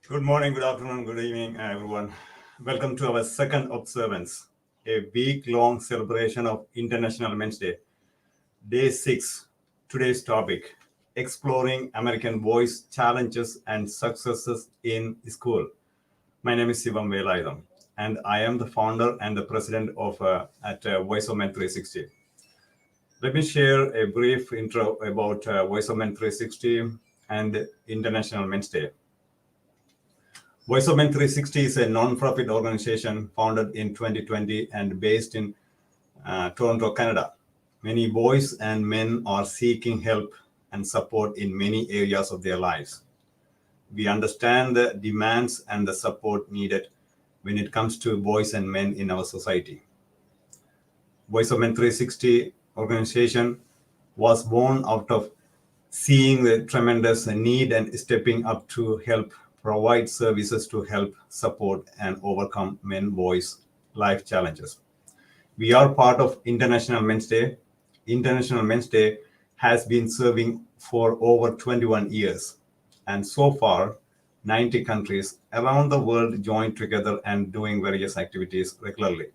Good morning, good afternoon, good evening, everyone. Welcome to our second observance, a week-long celebration of International Men's Day. Day 6, today's topic, exploring American boys' challenges and successes in school. My name is Sivam Velayudham, and I am the founder and the president of Voice of Men 360. Let me share a brief intro about Voice of Men 360 and International Men's Day. Voice of Men 360 is a non-profit organization founded in 2020 and based in Toronto, Canada. Many boys and men are seeking help and support in many areas of their lives. We understand the demands and the support needed when it comes to boys and men in our society. Voice of Men 360 organization was born out of seeing the tremendous need and stepping up to help provide services to help support and overcome men boys life challenges. We are part of International Men's Day. International Men's Day has been serving for over 21 years, and so far 90 countries around the world joined together and doing various activities regularly.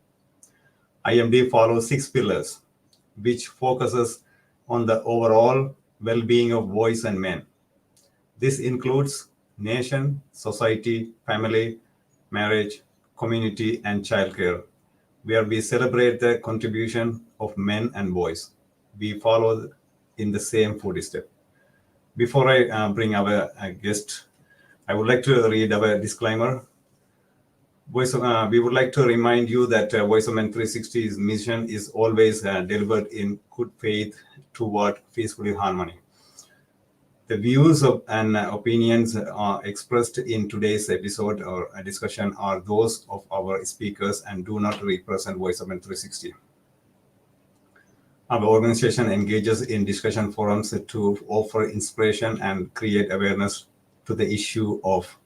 IMD follows 6 pillars, which focuses on the overall well-being of boys and men. This includes nation, society, family, marriage, community, and childcare, where we celebrate the contribution of men and boys. We follow in the same footstep. Before I bring our guest, I would like to read our disclaimer. We would like to remind you that Voice of Men 360's mission is always delivered in good faith toward peaceful harmony. The views and opinions expressed in today's episode or discussion are those of our speakers and do not represent Voice of Men 360. Our organization engages in discussion forums to offer inspiration and create awareness to the issue of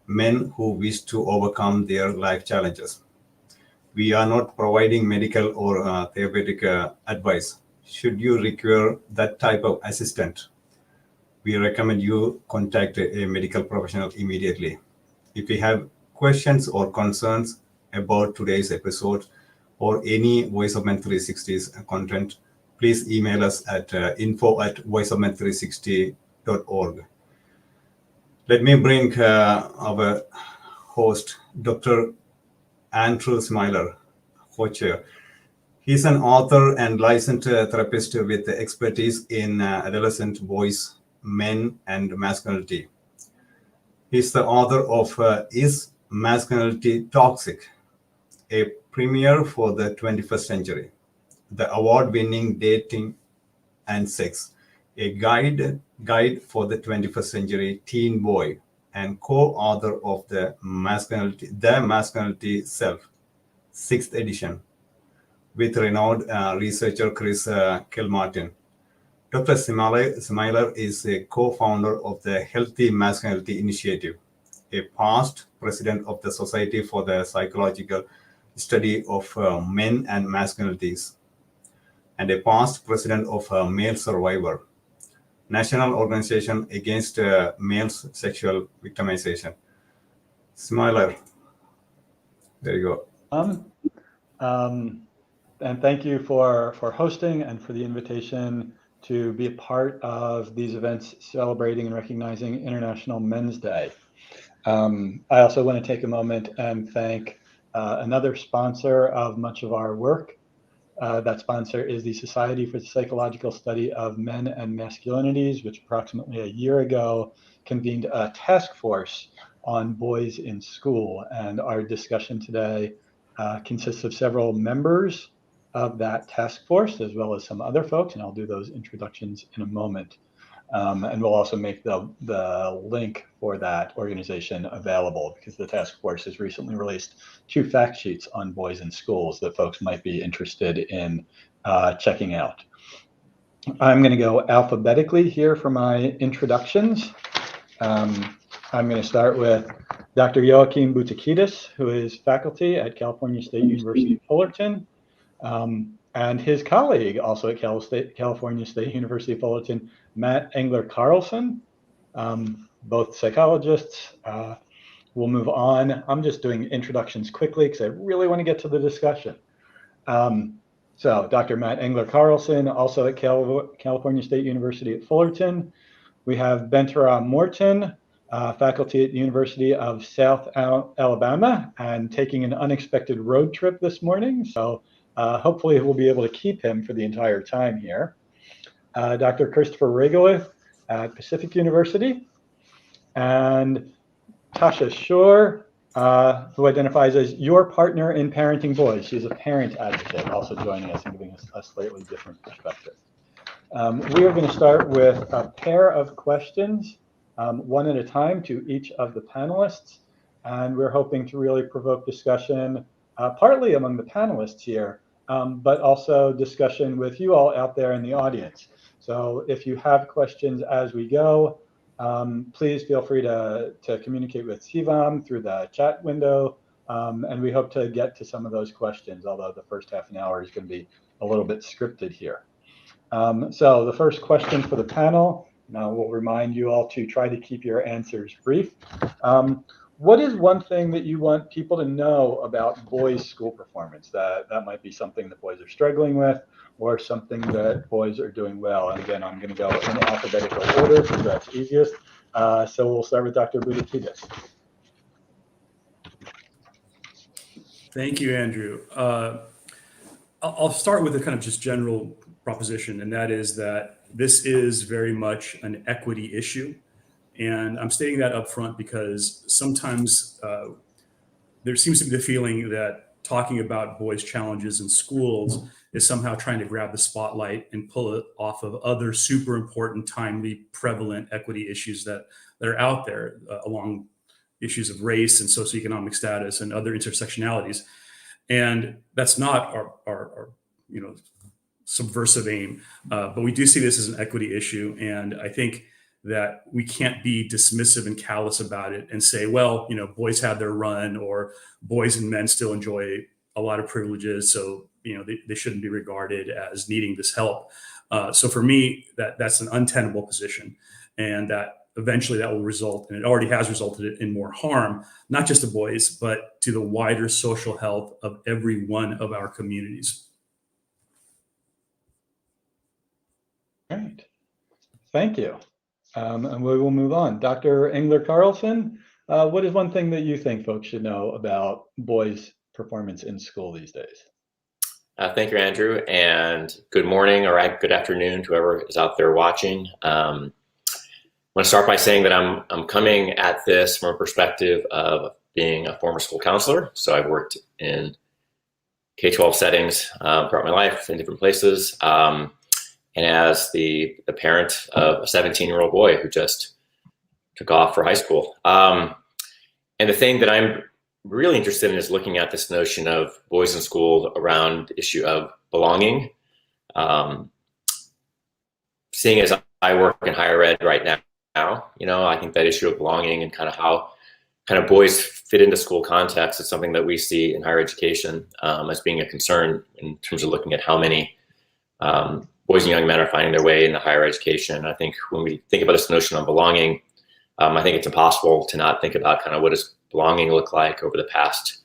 men who wish to overcome their life challenges. We are not providing medical or therapeutic advice. Should you require that type of assistance, we recommend you contact a medical professional immediately. If you have questions or concerns about today's episode or any Voice of Men 360's content, please email us at info@voiceofmen360.org. Let me bring our host, Dr. Irwin-Smiler, co-chair. He's an author and licensed therapist with expertise in adolescent boys, men, and masculinity. He's the author of Is Masculinity Toxic? A premiere for the 21st century, the award-winning Dating and Sex, a guide for the 21st century teen boy, and co-author of the Masculinity Self, 6th edition, with renowned researcher Chris Kilmartin. Dr. Smiler is a co-founder of the Healthy Masculinity Initiative, a past president of the Society for the Psychological Study of Men and Masculinities, and a past president of Male Survivor, National Organization Against Male Sexual Victimization. Smiler, there you go. And thank you for hosting and for the invitation to be a part of these events celebrating and recognizing International Men's Day. I also want to take a moment and thank another sponsor of much of our work. That sponsor is the Society for the Psychological Study of Men and Masculinities, which approximately a year ago convened a task force on boys in school. And our discussion today consists of several members of that task force, as well as some other folks, and I'll do those introductions in a moment. And we'll also make the link for that organization available, because the task force has recently released 2 fact sheets on boys in schools that folks might be interested in checking out. I'm going to go alphabetically here for my introductions. I'm going to start with Dr. Joachim Boutakidis, who is faculty at California State University, Fullerton. And his colleague, also at California State University Fullerton, Matt Engler Carlson, both psychologists, we'll move on. I'm just doing introductions quickly because I really want to get to the discussion. So Dr. Matt Engler-Carlson, also at California State University at Fullerton. We have Bentara Morton, faculty at the University of South Alabama, and taking an unexpected road trip this morning. So hopefully we'll be able to keep him for the entire time here. Dr. Christopher Regolith at Pacific University, and Tasha Shore, who identifies as your partner in parenting boys. She's a parent advocate, also joining us and giving us a slightly different perspective. We are going to start with a pair of questions, one at a time, to each of the panelists. And we're hoping to really provoke discussion, partly among the panelists here, but also discussion with you all out there in the audience. So if you have questions as we go, please feel free to communicate with Sivam through the chat window. And we hope to get to some of those questions, although the first half an hour is going to be a little bit scripted here. So the first question for the panel, now we'll remind you all to try to keep your answers brief. What is one thing that you want people to know about boys' school performance? That might be something that boys are struggling with, or something that boys are doing well. And again, I'm going to go in alphabetical order because that's easiest. So we'll start with Dr. Boudakidis. Thank you, Andrew. I'll start with a kind of just general proposition, and that is that this is very much an equity issue. And I'm stating that up front because sometimes there seems to be the feeling that talking about boys' challenges in schools is somehow trying to grab the spotlight and pull it off of other super important, timely, prevalent equity issues that are out there along issues of race and socioeconomic status and other intersectionalities. And that's not our subversive aim, but we do see this as an equity issue. And I think that we can't be dismissive and callous about it and say, well, boys have their run, or boys and men still enjoy a lot of privileges, so they shouldn't be regarded as needing this help. So for me, that's an untenable position, and that eventually that will result, and it already has resulted in, more harm, not just to boys, but to the wider social health of every one of our communities. Great, thank you. And we will move on. Dr. Engler-Carlson, what is one thing that you think folks should know about boys' performance in school these days? Thank you, Andrew, and good morning or good afternoon to whoever is out there watching. I want to start by saying that I'm coming at this from a perspective of being a former school counselor. So I've worked in K-12 settings throughout my life in different places. And as the parent of a 17-year-old boy who just took off for high school. And the thing that I'm really interested in is looking at this notion of boys in school around the issue of belonging. Seeing as I work in higher ed right now, I think that issue of belonging and kind of how kind of boys fit into school context is something that we see in higher education as being a concern in terms of looking at how many boys and young men are finding their way into higher education. I think when we think about this notion of belonging, I think it's impossible to not think about kind of what does belonging look like over the past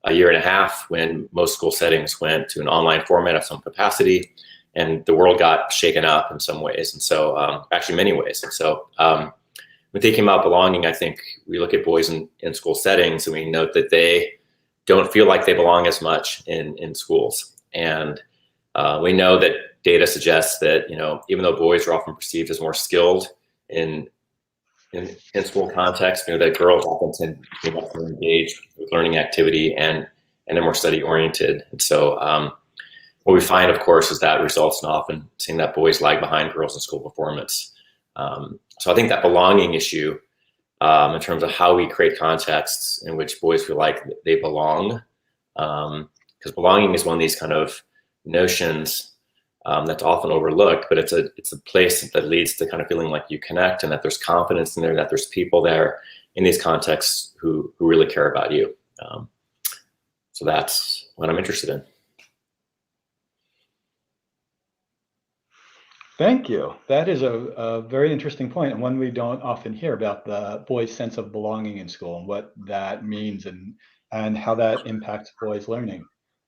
a year and a half, when most school settings went to an online format of some capacity, and the world got shaken up in some ways. And so actually many ways. And so when thinking about belonging, I think we look at boys in school settings and we note that they don't feel like they belong as much in schools. And we know that data suggests that, even though boys are often perceived as more skilled in school context, that girls often tend to be much more engaged with learning activity and they're more study oriented. And so what we find, of course, is that results in often seeing that boys lag behind girls in school performance. So I think that belonging issue in terms of how we create contexts in which boys feel like they belong, because belonging is one of these kind of notions that's often overlooked, but it's a place that leads to kind of feeling like you connect and that there's confidence in there, that there's people there in these contexts who really care about you. So that's what I'm interested in. Thank you. That is a very interesting point, and one we don't often hear about the boys' sense of belonging in school and what that means and how that impacts boys' learning.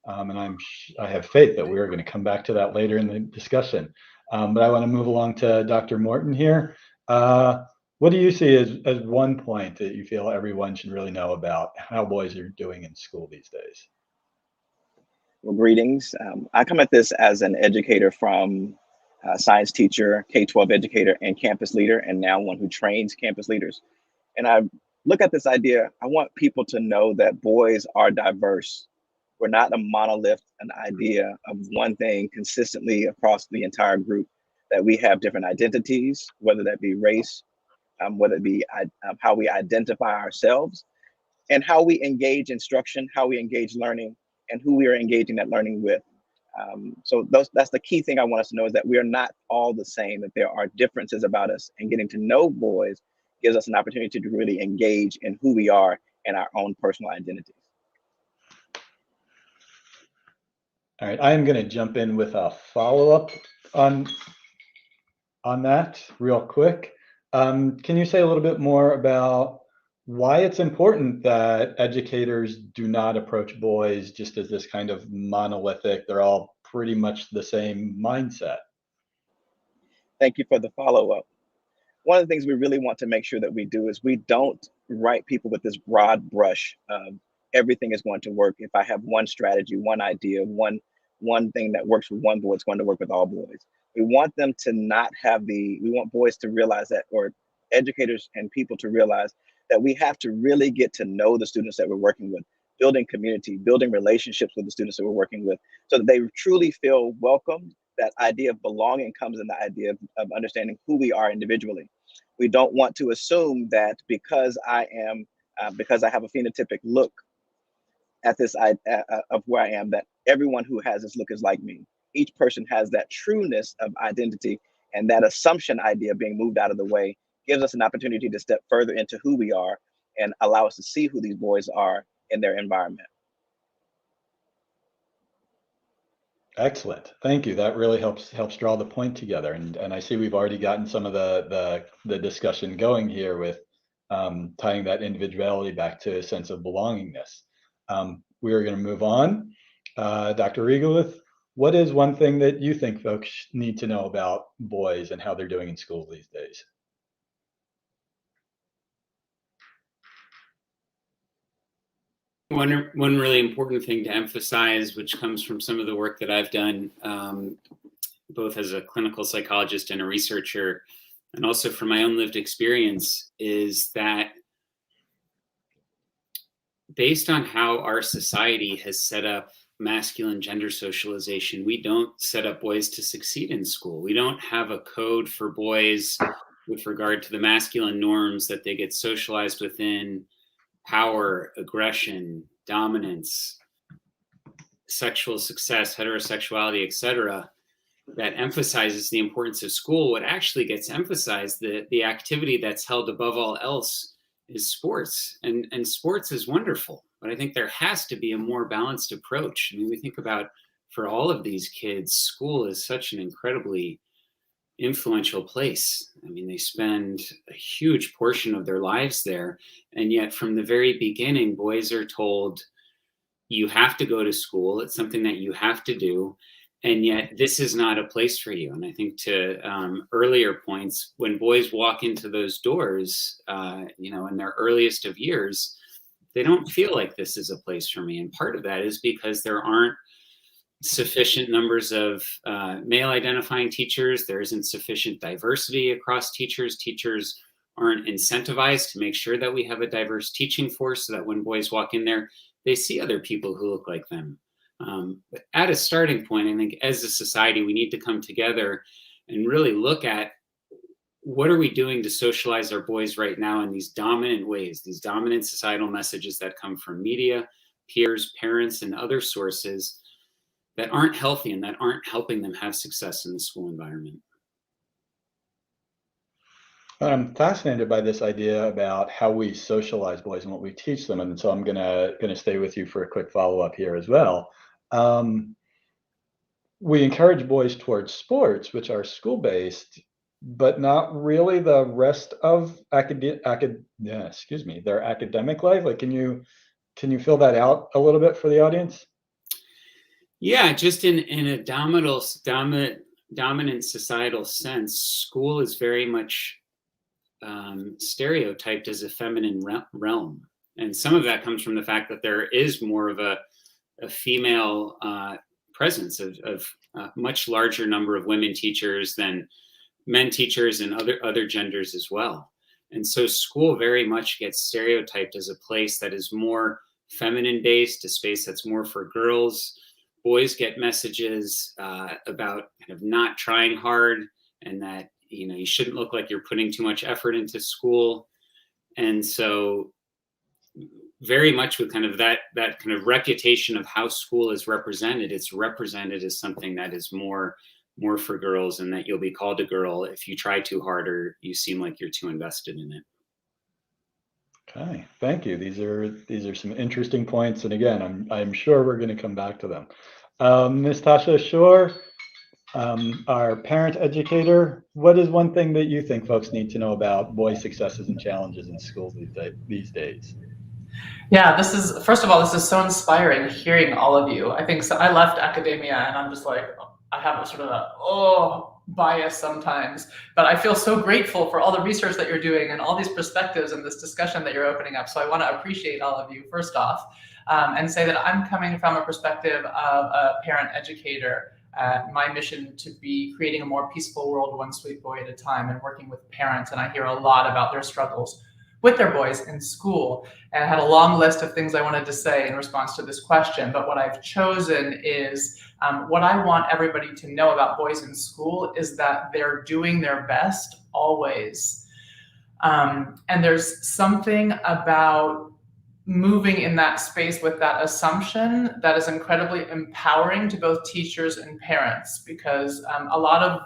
And I have faith that we're going to come back to that later in the discussion. But I want to move along to Dr. Morton here. What do you see as one point that you feel everyone should really know about how boys are doing in school these days? Well, greetings. I come at this as an educator from science teacher, K-12 educator, and campus leader, and now one who trains campus leaders. And I look at this idea, I want people to know that boys are diverse. We're not a monolith, an idea of one thing consistently across the entire group, that we have different identities, whether that be race, whether it be how we identify ourselves, and how we engage instruction, how we engage learning, and who we are engaging that learning with. So that's the key thing I want us to know, is that we are not all the same, that there are differences about us, and getting to know boys gives us an opportunity to really engage in who we are and our own personal identities. All right, I am going to jump in with a follow-up on that real quick. Can you say a little bit more about why it's important that educators do not approach boys just as this kind of monolithic, they're all pretty much the same mindset? Thank you for the follow-up. One of the things we really want to make sure that we do is we don't write people with this broad brush of everything is going to work. If I have one strategy, one idea, one thing that works with one boy, it's going to work with all boys. We want them to not have we want boys to realize that, or educators and people to realize that we have to really get to know the students that we're working with, building community, building relationships with the students that we're working with, so that they truly feel welcome. That idea of belonging comes in the idea of understanding who we are individually. We don't want to assume that because I have a phenotypic look at this of where I am, that everyone who has this look is like me. Each person has that trueness of identity, and that assumption idea being moved out of the way gives us an opportunity to step further into who we are and allow us to see who these boys are in their environment. Excellent. Thank you. That really helps draw the point together. And I see we've already gotten some of the discussion going here with tying that individuality back to a sense of belongingness. We are going to move on. Dr. Regalith, what is one thing that you think folks need to know about boys and how they're doing in school these days? One really important thing to emphasize, which comes from some of the work that I've done, both as a clinical psychologist and a researcher, and also from my own lived experience, is that based on how our society has set up masculine gender socialization, we don't set up boys to succeed in school. We don't have a code for boys with regard to the masculine norms that they get socialized within: power, aggression, dominance, sexual success, heterosexuality, etc., that emphasizes the importance of school. What actually gets emphasized, the activity that's held above all else, is sports. And sports is wonderful, but I think there has to be a more balanced approach. I mean, we think about, for all of these kids, school is such an incredibly influential place. I mean, they spend a huge portion of their lives there. And yet from the very beginning, boys are told, you have to go to school. It's something that you have to do. And yet this is not a place for you. And I think to earlier points, when boys walk into those doors, in their earliest of years, they don't feel like this is a place for me. And part of that is because there aren't sufficient numbers of male identifying teachers. There isn't sufficient diversity across teachers. Teachers aren't incentivized to make sure that we have a diverse teaching force, so that when boys walk in there, they see other people who look like them. But at a starting point, I think as a society, we need to come together and really look at what are we doing to socialize our boys right now in these dominant ways, these dominant societal messages that come from media, peers, parents, and other sources that aren't healthy and that aren't helping them have success in the school environment. I'm fascinated by this idea about how we socialize boys and what we teach them, and so I'm gonna stay with you for a quick follow-up here as well. we encourage boys towards sports, which are school-based, but not really the rest of their academic life. Like, can you fill that out a little bit for the audience? Yeah, just in a dominant societal sense, school is very much stereotyped as a feminine realm. And some of that comes from the fact that there is more of a female presence of a much larger number of women teachers than men teachers and other genders as well. And so school very much gets stereotyped as a place that is more feminine based, a space that's more for girls. Boys get messages about kind of not trying hard, and that, you know, you shouldn't look like you're putting too much effort into school. And so very much with kind of that kind of reputation of how school is represented, it's represented as something that is more for girls, and that you'll be called a girl if you try too hard or you seem like you're too invested in it. Okay, thank you. These are some interesting points, and again, I'm sure we're going to come back to them. Ms. Tasha Shore, our parent educator, what is one thing that you think folks need to know about boys' successes and challenges in schools these days? Yeah, first of all, this is so inspiring hearing all of you. I think so. I left academia and I'm just like, I have a sort of bias sometimes, but I feel so grateful for all the research that you're doing and all these perspectives and this discussion that you're opening up. So I want to appreciate all of you first off, and say that I'm coming from a perspective of a parent educator. My mission to be creating a more peaceful world, one sweet boy at a time, and working with parents. And I hear a lot about their struggles with their boys in school. And I had a long list of things I wanted to say in response to this question, but what I've chosen is what I want everybody to know about boys in school is that they're doing their best always. And there's something about moving in that space with that assumption that is incredibly empowering to both teachers and parents, because a lot of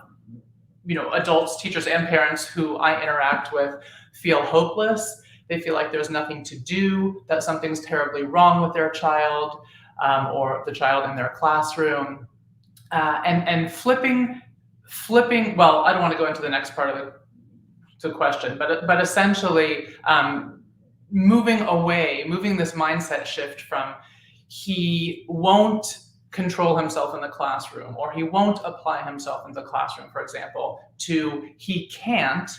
adults, teachers, and parents who I interact with feel hopeless. They feel like there's nothing to do, that something's terribly wrong with their child or the child in their classroom. And flipping, well, I don't want to go into the next part of the question, but essentially moving this mindset shift from he won't control himself in the classroom, or he won't apply himself in the classroom, for example, to he can't,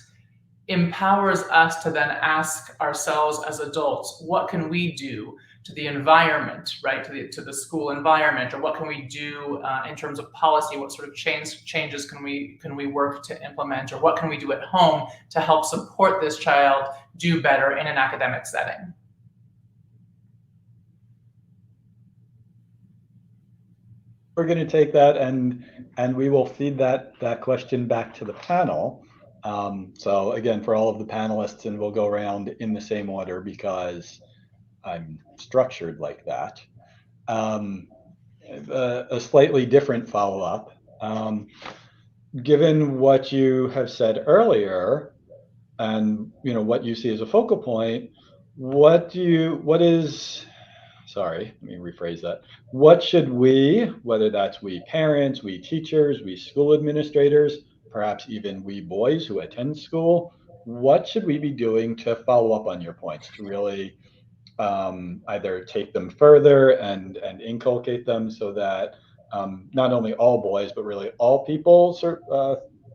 empowers us to then ask ourselves as adults, what can we do to the environment, right, to the school environment, or what can we do in terms of policy? What sort of changes can we work to implement, or what can we do at home to help support this child do better in an academic setting? We're going to take that and we will feed that question back to the panel. So again, for all of the panelists, and we'll go around in the same order because I'm structured like that. A slightly different follow-up. Given what you have said earlier, and what you see as a focal point, what should we, whether that's we parents, we teachers, we school administrators, perhaps even we boys who attend school, what should we be doing to follow up on your points, to really either take them further and inculcate them so that not only all boys, but really all people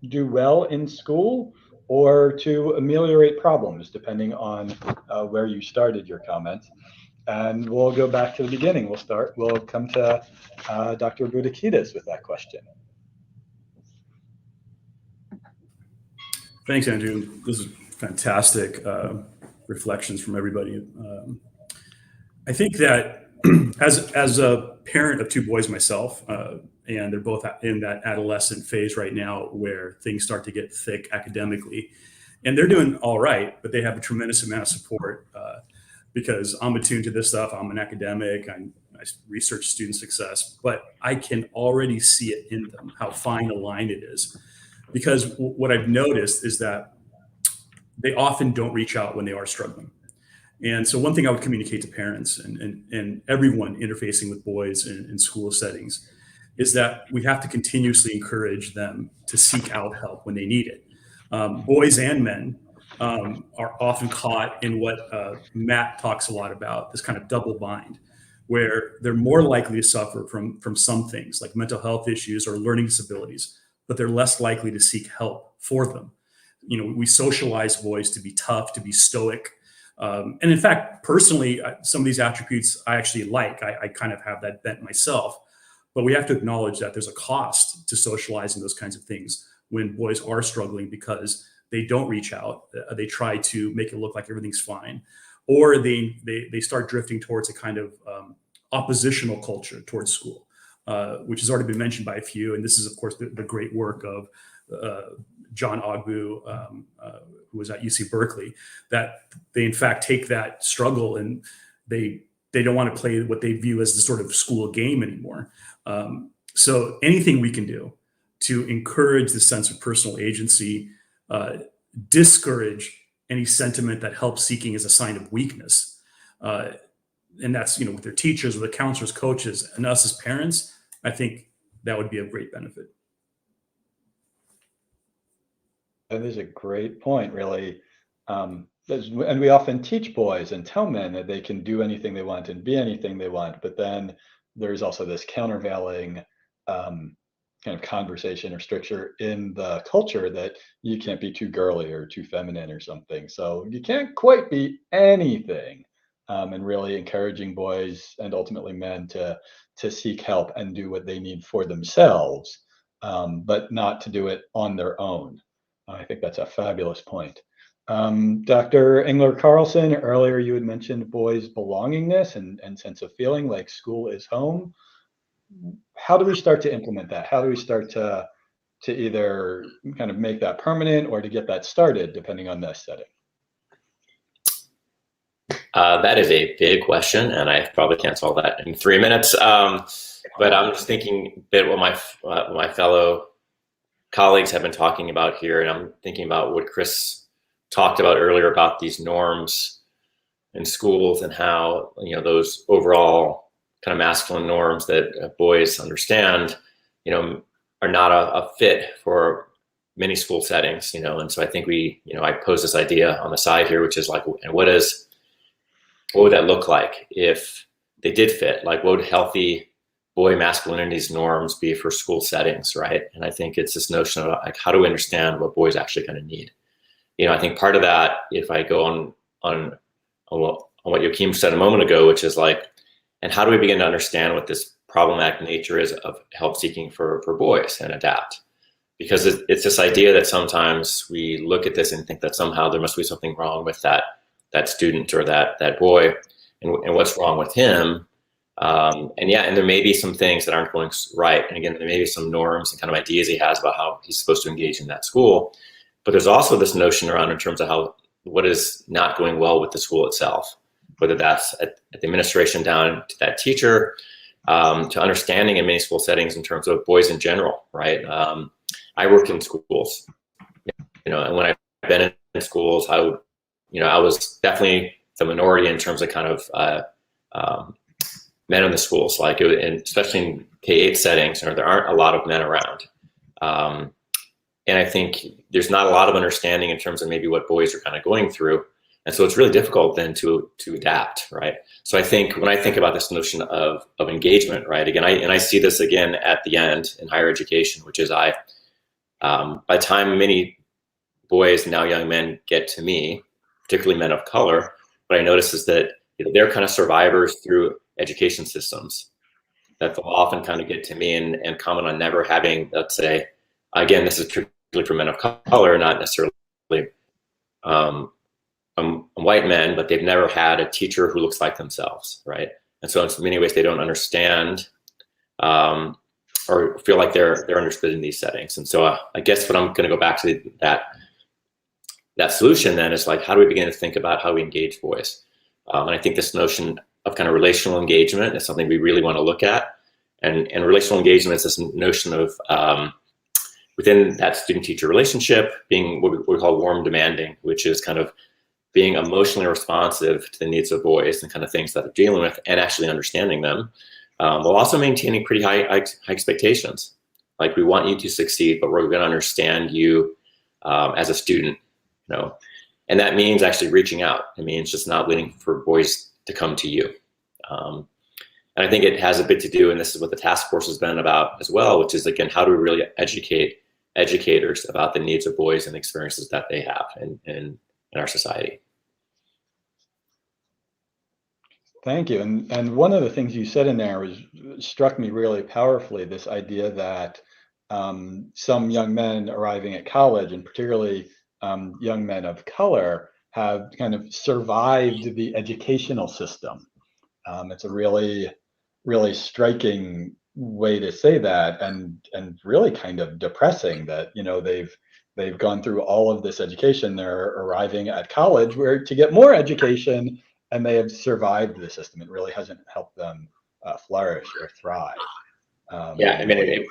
do well in school, or to ameliorate problems, depending on where you started your comments. And we'll go back to the beginning. We'll come to Dr. Boudakidis with that question. Thanks, Andrew. This is fantastic reflections from everybody. I think that as a parent of two boys myself, and they're both in that adolescent phase right now where things start to get thick academically, and they're doing all right, but they have a tremendous amount of support because I'm attuned to this stuff. I'm an academic. I research student success, but I can already see it in them, how fine a line it is. Because what I've noticed is that they often don't reach out when they are struggling. And so one thing I would communicate to parents and everyone interfacing with boys in school settings is that we have to continuously encourage them to seek out help when they need it. Boys and men are often caught in what Matt talks a lot about, this kind of double bind, where they're more likely to suffer from some things like mental health issues or learning disabilities, but they're less likely to seek help for them. We socialize boys to be tough, to be stoic. And in fact, personally, some of these attributes I actually like. I kind of have that bent myself, but we have to acknowledge that there's a cost to socializing those kinds of things when boys are struggling because they don't reach out. They try to make it look like everything's fine, or they start drifting towards a kind of oppositional culture towards school, which has already been mentioned by a few. And this is, of course, the great work of John Ogbu, who was at UC Berkeley, that they in fact take that struggle and they don't want to play what they view as the sort of school game anymore. So anything we can do to encourage the sense of personal agency, discourage any sentiment that help seeking is a sign of weakness. And that's, with their teachers or the counselors, coaches, and us as parents, I think that would be a great benefit. That is a great point, really. And we often teach boys and tell men that they can do anything they want and be anything they want. But then there's also this countervailing kind of conversation or stricture in the culture that you can't be too girly or too feminine or something. So you can't quite be anything. And really encouraging boys and ultimately men to seek help and do what they need for themselves, but not to do it on their own. I think that's a fabulous point. Dr. Engler-Carlson, earlier you had mentioned boys' belongingness and sense of feeling like school is home. How do we start to implement that? How do we start to either kind of make that permanent or to get that started, depending on the setting? That is a big question, and I probably can't solve that in 3 minutes. But I'm just thinking a bit what my fellow colleagues have been talking about here, and I'm thinking about what Chris talked about earlier about these norms in schools and how those overall kind of masculine norms that boys understand, are not a fit for many school settings, and so I think I pose this idea on the side here, which is like, and what would that look like if they did fit? Like, what would healthy boy masculinity's norms be for school settings, right? And I think it's this notion of like, how do we understand what boys actually kind of need? I think part of that, if I go on what Joachim said a moment ago, which is like, and how do we begin to understand what this problematic nature is of help seeking for boys and adapt? Because it's this idea that sometimes we look at this and think that somehow there must be something wrong with that student or that boy, and what's wrong with him. And there may be some things that aren't going right. And again, there may be some norms and kind of ideas he has about how he's supposed to engage in that school. But there's also this notion around in terms of what is not going well with the school itself, whether that's at the administration down to that teacher, to understanding in many school settings in terms of boys in general, right? I work in schools, and when I've been in schools, I was definitely the minority in terms of kind of men in the schools, and especially in K-8 settings, there aren't a lot of men around. And I think there's not a lot of understanding in terms of maybe what boys are kind of going through. And so it's really difficult then to adapt, right? So I think when I think about this notion of engagement, right, again, I see this again at the end in higher education, which is by the time many boys, now young men, get to me, particularly men of color, what I notice is that they're kind of survivors through education systems that they'll often kind of get to me and comment on never having, let's say, again, this is particularly for men of color, not necessarily white men, but they've never had a teacher who looks like themselves, right? And so in many ways, they don't understand or feel like they're understood in these settings. And so I guess what I'm going to go back to that solution then is like, how do we begin to think about how we engage boys? And I think this notion of kind of relational engagement is something we really want to look at. And relational engagement is this notion of within that student-teacher relationship being what we call warm demanding, which is kind of being emotionally responsive to the needs of boys and kind of things that they're dealing with and actually understanding them. while also maintaining pretty high expectations. Like, we want you to succeed, but we're going to understand you as a student, you know. And that means actually reaching out. It means just not waiting for boys to come to you. And I think it has a bit to do, and this is what the task force has been about as well, which is, again, how do we really educate educators about the needs of boys and experiences that they have in our society. Thank you. And one of the things you said in there struck me really powerfully, this idea that some young men arriving at college, and particularly young men of color, have kind of survived the educational system. It's a really, really striking way to say that, and really kind of depressing that, you know, they've gone through all of this education, they're arriving at college where to get more education, and they have survived the system. It really hasn't helped them flourish or thrive. Yeah, I mean, if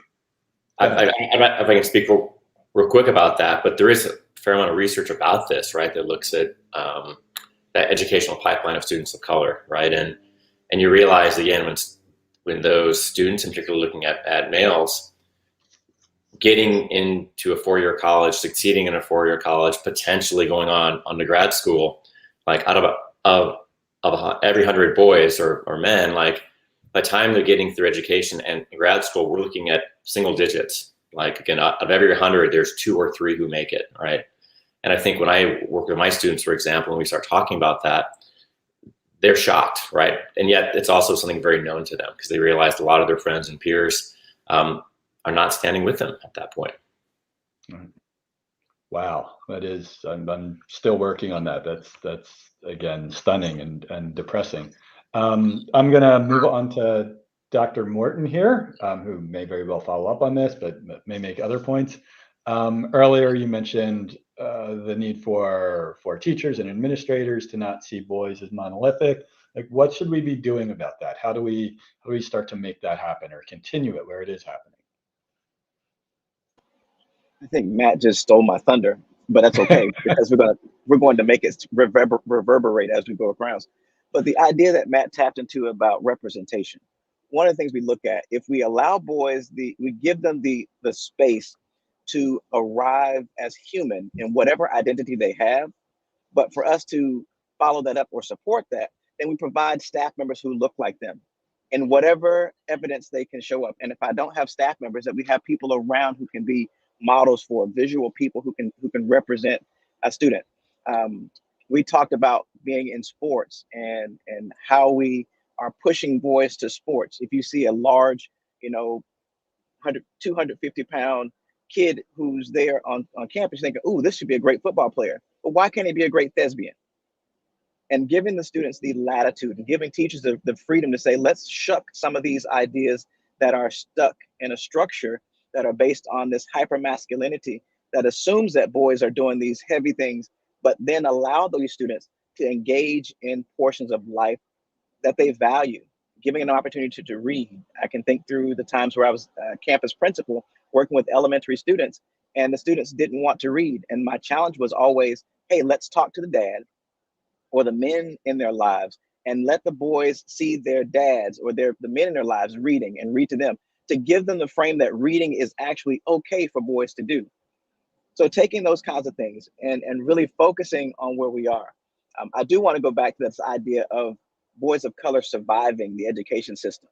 I can speak real quick about that, but there is a fair amount of research about this, right, that looks at that educational pipeline of students of color, right, and you realize, again, when those students, in particular looking at males, getting into a four-year college, succeeding in a four-year college, potentially going on to grad school, like out of every 100 boys or men, like by the time they're getting through education and grad school, we're looking at single digits. Like, again, out of every 100, there's 2 or 3 who make it, right? And I think when I work with my students, for example, and we start talking about that, they're shocked, right? And yet it's also something very known to them, because they realized a lot of their friends and peers are not standing with them at that point. Wow, that is, I'm still working on that. That's again, stunning and depressing. I'm gonna move on to Dr. Morton here, who may very well follow up on this, but may make other points. Earlier, you mentioned the need for teachers and administrators to not see boys as monolithic. Like, what should we be doing about that? How do we start to make that happen, or continue it where it is happening? I think Matt just stole my thunder, but that's okay because we're going to make it reverberate as we go across. But the idea that Matt tapped into about representation, one of the things we look at, if we allow boys we give them the space to arrive as human in whatever identity they have, but for us to follow that up or support that, then we provide staff members who look like them in whatever evidence they can show up. And if I don't have staff members, that we have people around who can be models for visual people who can represent a student. We talked about being in sports and how we are pushing boys to sports. If you see a large, 250-pound kid who's there on campus thinking, "Ooh, this should be a great football player," but why can't he be a great thespian? And giving the students the latitude and giving teachers the freedom to say, let's shuck some of these ideas that are stuck in a structure that are based on this hypermasculinity that assumes that boys are doing these heavy things, but then allow those students to engage in portions of life that they value, giving an opportunity to read. I can think through the times where I was a campus principal working with elementary students, and the students didn't want to read. And my challenge was always, hey, let's talk to the dad or the men in their lives and let the boys see their dads or the men in their lives reading and read to them, to give them the frame that reading is actually okay for boys to do. So taking those kinds of things and really focusing on where we are. I do want to go back to this idea of boys of color surviving the education system.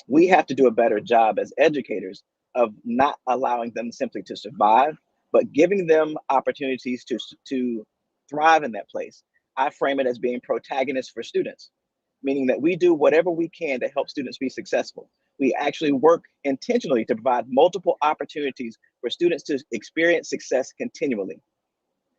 We have to do a better job as educators of not allowing them simply to survive, but giving them opportunities to thrive in that place. I frame it as being protagonists for students, meaning that we do whatever we can to help students be successful. We actually work intentionally to provide multiple opportunities for students to experience success continually.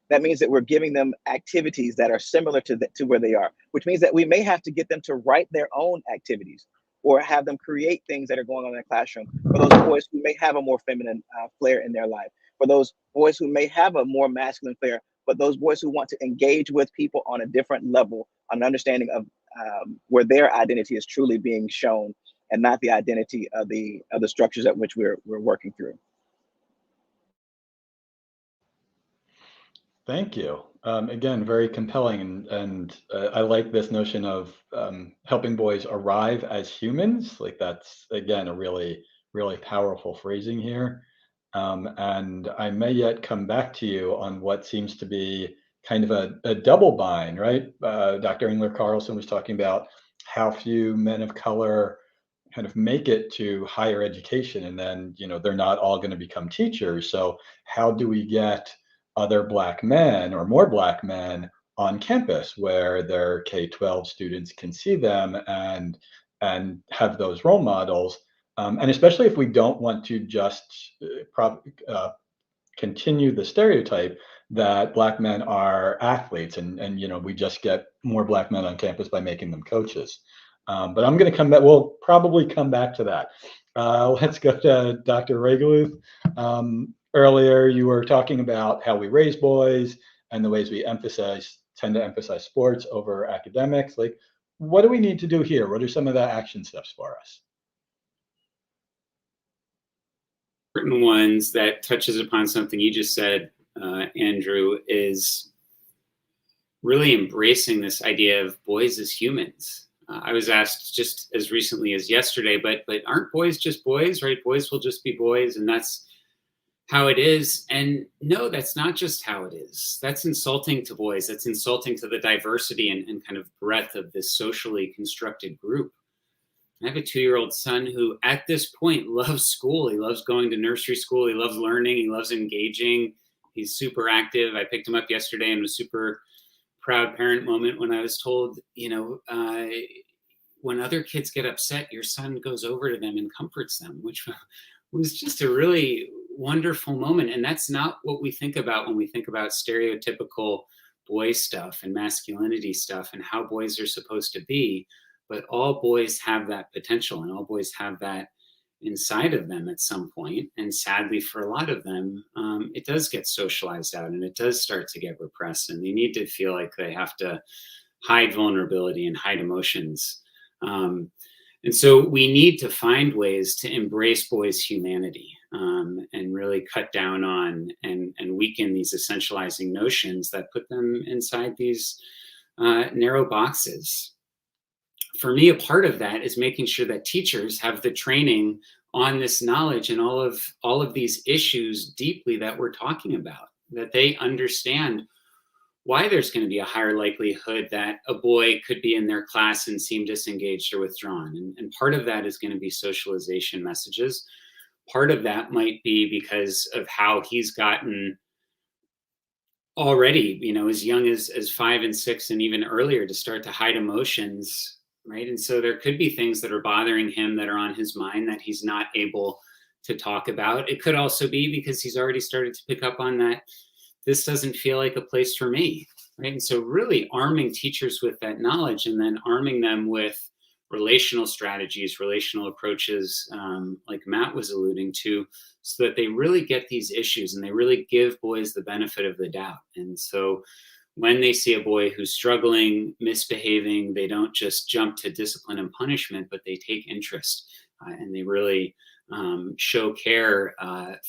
That means that we're giving them activities that are similar to where they are, which means that we may have to get them to write their own activities or have them create things that are going on in the classroom for those boys who may have a more feminine flair in their life, for those boys who may have a more masculine flair, but those boys who want to engage with people on a different level, an understanding of where their identity is truly being shown and not the identity of the structures at which we're working through. Thank you. Again, very compelling, and I like this notion of helping boys arrive as humans. Like that's again a really, really powerful phrasing here. And I may yet come back to you on what seems to be kind of a double bind, right? Dr. Engler Carlson was talking about how few men of color kind of make it to higher education, and then they're not all going to become teachers. So how do we get other Black men or more Black men on campus where their K-12 students can see them and have those role models? And especially if we don't want to just continue the stereotype that Black men are athletes, and we just get more Black men on campus by making them coaches. But I'm going to come back. We'll probably come back to that. Let's go to Dr. Regaluth. Earlier, you were talking about how we raise boys and the ways we tend to emphasize sports over academics. Like, what do we need to do here? What are some of the action steps for us? Certain ones that touches upon something you just said, Andrew, is really embracing this idea of boys as humans. I was asked just as recently as yesterday, but aren't boys just boys, right? Boys will just be boys, and that's how it is. And no, that's not just how it is. That's insulting to boys. That's insulting to the diversity and kind of breadth of this socially constructed group. I have a 2-year-old son who at this point loves school. He loves going to nursery school. He loves learning. He loves engaging. He's super active. I picked him up yesterday and was super proud parent moment when I was told, when other kids get upset, your son goes over to them and comforts them, which was just a really wonderful moment. And that's not what we think about when we think about stereotypical boy stuff and masculinity stuff and how boys are supposed to be. But all boys have that potential, and all boys have that inside of them at some point. And sadly, for a lot of them, it does get socialized out and it does start to get repressed, and they need to feel like they have to hide vulnerability and hide emotions. And so we need to find ways to embrace boys' humanity and really cut down on and weaken these essentializing notions that put them inside these narrow boxes. For me, a part of that is making sure that teachers have the training on this knowledge and all of these issues deeply that we're talking about, that they understand why there's going to be a higher likelihood that a boy could be in their class and seem disengaged or withdrawn. And part of that is going to be socialization messages. Part of that might be because of how he's gotten already, as young as 5 and 6 and even earlier to start to hide emotions, right? And so there could be things that are bothering him that are on his mind that he's not able to talk about. It could also be because he's already started to pick up on that this doesn't feel like a place for me, right? And so really arming teachers with that knowledge and then arming them with relational strategies, relational approaches, like Matt was alluding to, so that they really get these issues and they really give boys the benefit of the doubt. And so when they see a boy who's struggling, misbehaving, they don't just jump to discipline and punishment, but they take interest and they really show care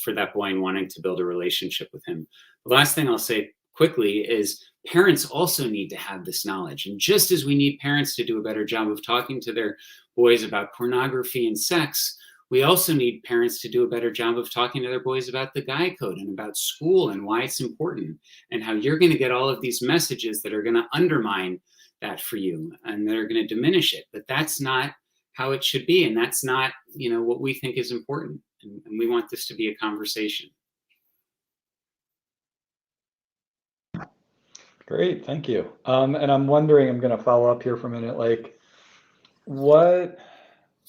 for that boy and wanting to build a relationship with him. The last thing I'll say quickly is parents also need to have this knowledge. And just as we need parents to do a better job of talking to their boys about pornography and sex, we also need parents to do a better job of talking to their boys about the Guy Code and about school and why it's important and how you're going to get all of these messages that are going to undermine that for you and that are going to diminish it. But that's not how it should be. And that's not, what we think is important. And we want this to be a conversation. Great, thank you. And I'm wondering, I'm going to follow up here for a minute, like what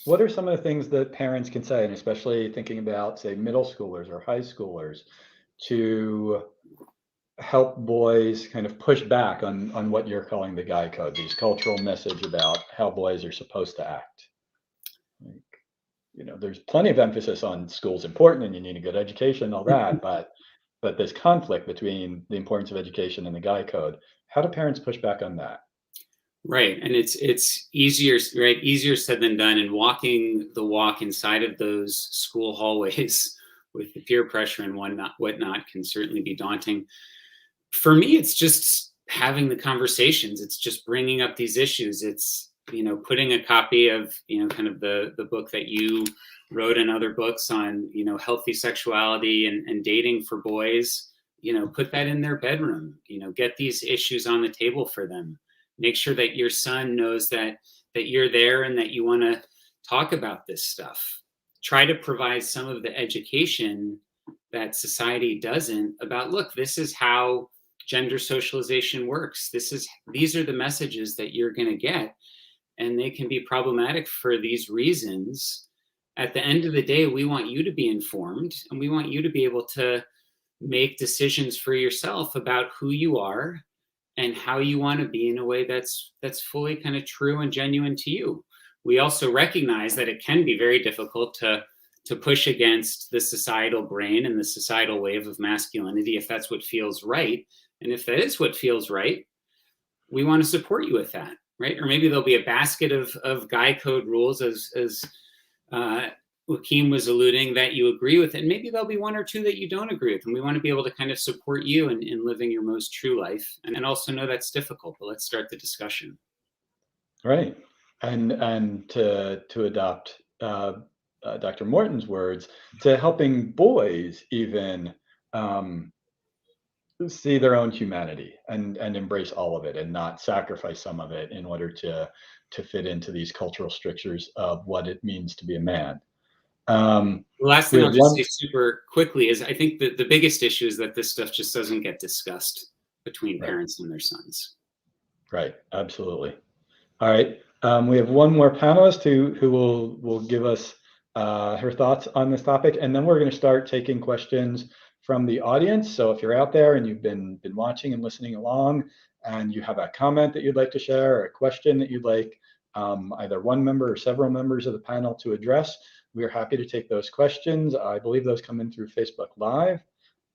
are some of the things that parents can say, and especially thinking about, say, middle schoolers or high schoolers, to help boys kind of push back on what you're calling the Guy Code, these cultural message about how boys are supposed to act? Like, there's plenty of emphasis on school's important and you need a good education, all that, but this conflict between the importance of education and the Guy Code, how do parents push back on that? Right. And it's easier, right? Easier said than done. And walking the walk inside of those school hallways with the peer pressure and whatnot can certainly be daunting. For me, it's just having the conversations. It's just bringing up these issues. It's, putting a copy of, kind of the book that you wrote and other books on, healthy sexuality and dating for boys, put that in their bedroom, get these issues on the table for them. Make sure that your son knows that you're there and that you want to talk about this stuff. Try to provide some of the education that society doesn't about, look, this is how gender socialization works. These are the messages that you're going to get, and they can be problematic for these reasons. At the end of the day, we want you to be informed, and we want you to be able to make decisions for yourself about who you are and how you want to be in a way that's fully kind of true and genuine to you. We also recognize that it can be very difficult to push against the societal brain and the societal wave of masculinity if that's what feels right. And if that is what feels right, we want to support you with that, right? Or maybe there'll be a basket of guy code rules, as Joaquin was alluding, that you agree with, and maybe there'll be one or two that you don't agree with. And we want to be able to kind of support you in living your most true life, and also know that's difficult, but let's start the discussion. Right. And to adopt Dr. Morton's words, to helping boys even see their own humanity and embrace all of it and not sacrifice some of it in order to fit into these cultural strictures of what it means to be a man. The last thing I'll just say super quickly is I think that the biggest issue is that this stuff just doesn't get discussed between parents and their sons. Right. Absolutely. All right. We have one more panelist who will give us her thoughts on this topic, and then we're going to start taking questions from the audience. So if you're out there and you've been watching and listening along, and you have a comment that you'd like to share or a question that you'd like either one member or several members of the panel to address, we are happy to take those questions. I believe those come in through Facebook Live,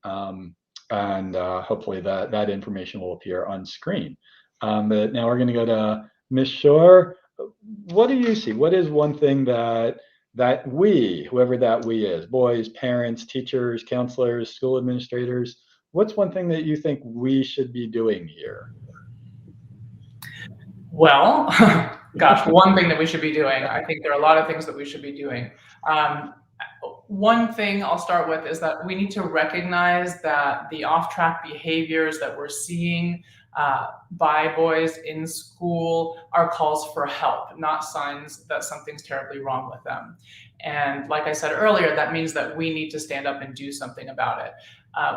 and hopefully that information will appear on screen. But now we're going to go to Ms. Shore. What do you see? What is one thing that we, whoever that we is, boys, parents, teachers, counselors, school administrators, what's one thing that you think we should be doing here? Well, gosh, one thing that we should be doing. I think there are a lot of things that we should be doing. One thing I'll start with is that we need to recognize that the off-track behaviors that we're seeing by boys in school are calls for help, not signs that something's terribly wrong with them. And like I said earlier, that means that we need to stand up and do something about it.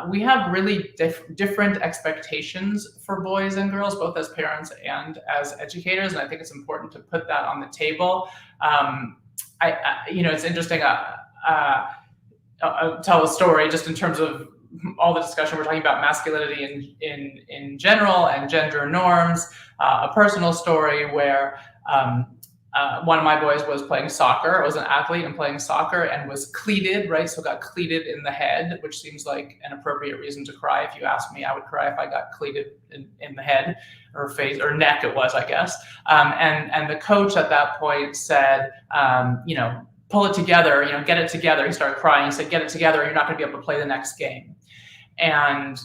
We have really different expectations for boys and girls, both as parents and as educators, and I think it's important to put that on the table. It's interesting. I'll tell a story just in terms of all the discussion we're talking about masculinity in general and gender norms. A personal story where one of my boys was playing soccer. I was an athlete and playing soccer and was cleated, right? So got cleated in the head, which seems like an appropriate reason to cry. If you ask me, I would cry if I got cleated in the head or face or neck, it was, I guess. And the coach at that point said, pull it together, get it together. He started crying. He said, get it together. You're not going to be able to play the next game. And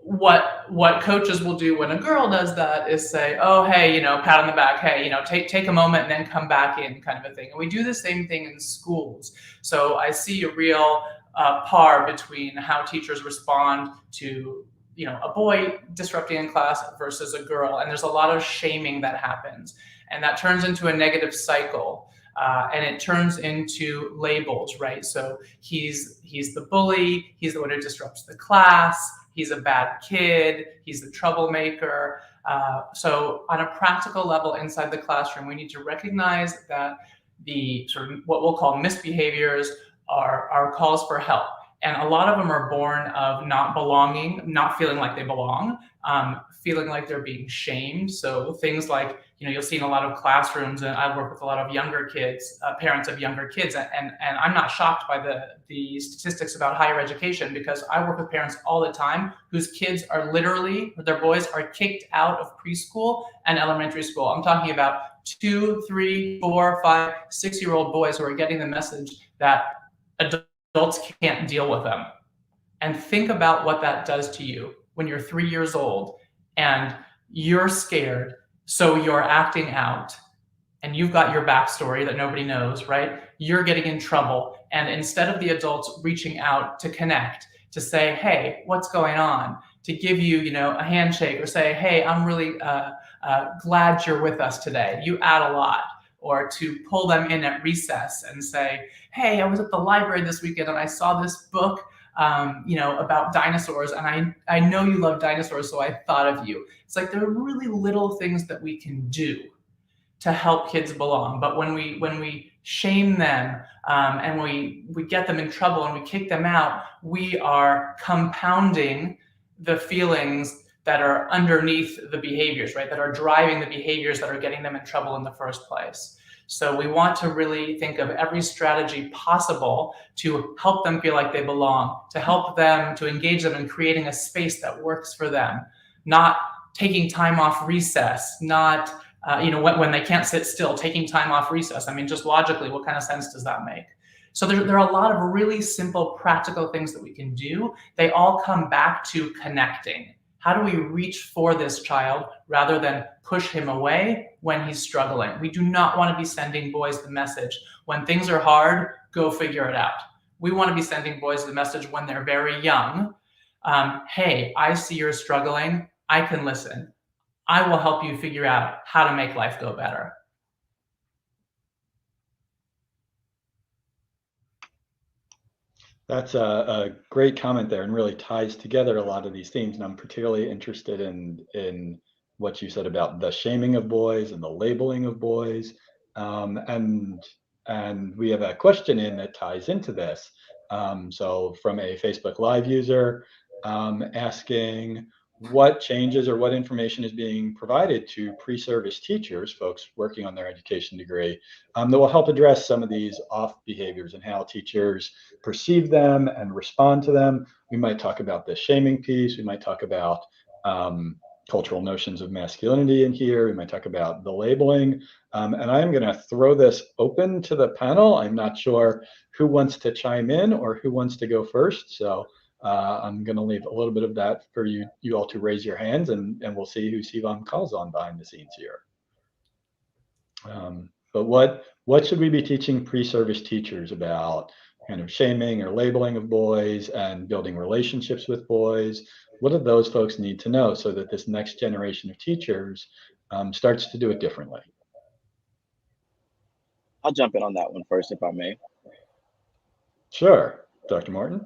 what coaches will do when a girl does that is say, oh, hey, pat on the back. Hey, take a moment and then come back in, kind of a thing. And we do the same thing in schools. So I see a real par between how teachers respond to, a boy disrupting in class versus a girl. And there's a lot of shaming that happens. And that turns into a negative cycle. And it turns into labels, right? So he's the bully, he's the one who disrupts the class, he's a bad kid, he's the troublemaker. So on a practical level inside the classroom, we need to recognize that the sort of what we'll call misbehaviors are calls for help. And a lot of them are born of not belonging, not feeling like they belong, feeling like they're being shamed. So things like, you'll see in a lot of classrooms, and I work with a lot of younger kids, parents of younger kids, and I'm not shocked by the statistics about higher education, because I work with parents all the time whose kids are literally, their boys are kicked out of preschool and elementary school. I'm talking about 2, 3, 4, 5, 6-year-old boys who are getting the message that adults can't deal with them. And think about what that does to you when you're 3 years old and you're scared, so you're acting out, and you've got your backstory that nobody knows, right? You're getting in trouble. And instead of the adults reaching out to connect, to say, hey, what's going on? To give you, a handshake, or say, hey, I'm really glad you're with us today. You add a lot. Or to pull them in at recess and say, hey, I was at the library this weekend and I saw this book about dinosaurs, and I know you love dinosaurs, so I thought of you. It's like there are really little things that we can do to help kids belong. But when we shame them and we get them in trouble and we kick them out, we are compounding the feelings that are underneath the behaviors, right? That are driving the behaviors that are getting them in trouble in the first place. So we want to really think of every strategy possible to help them feel like they belong, to help them, to engage them in creating a space that works for them, not taking time off recess, not when they can't sit still, taking time off recess. I mean, just logically, what kind of sense does that make? So there are a lot of really simple, practical things that we can do. They all come back to connecting. How do we reach for this child rather than push him away when he's struggling? We do not want to be sending boys the message, when things are hard, go figure it out. We want to be sending boys the message when they're very young. Hey, I see you're struggling. I can listen. I will help you figure out how to make life go better. That's a great comment there, and really ties together a lot of these themes. And I'm particularly interested in what you said about the shaming of boys and the labeling of boys. And we have a question in that ties into this. So from a Facebook Live user asking, what changes or what information is being provided to pre-service teachers, folks working on their education degree, that will help address some of these off behaviors and how teachers perceive them and respond to them. We might talk about the shaming piece. We might talk about cultural notions of masculinity in here. We might talk about the labeling. And I'm going to throw this open to the panel. I'm not sure who wants to chime in or who wants to go first. So I'm going to leave a little bit of that for you all to raise your hands, and we'll see who Sivan calls on behind the scenes here. But what should we be teaching pre-service teachers about kind of shaming or labeling of boys and building relationships with boys? What do those folks need to know so that this next generation of teachers starts to do it differently? I'll jump in on that one first, if I may. Sure, Dr. Martin.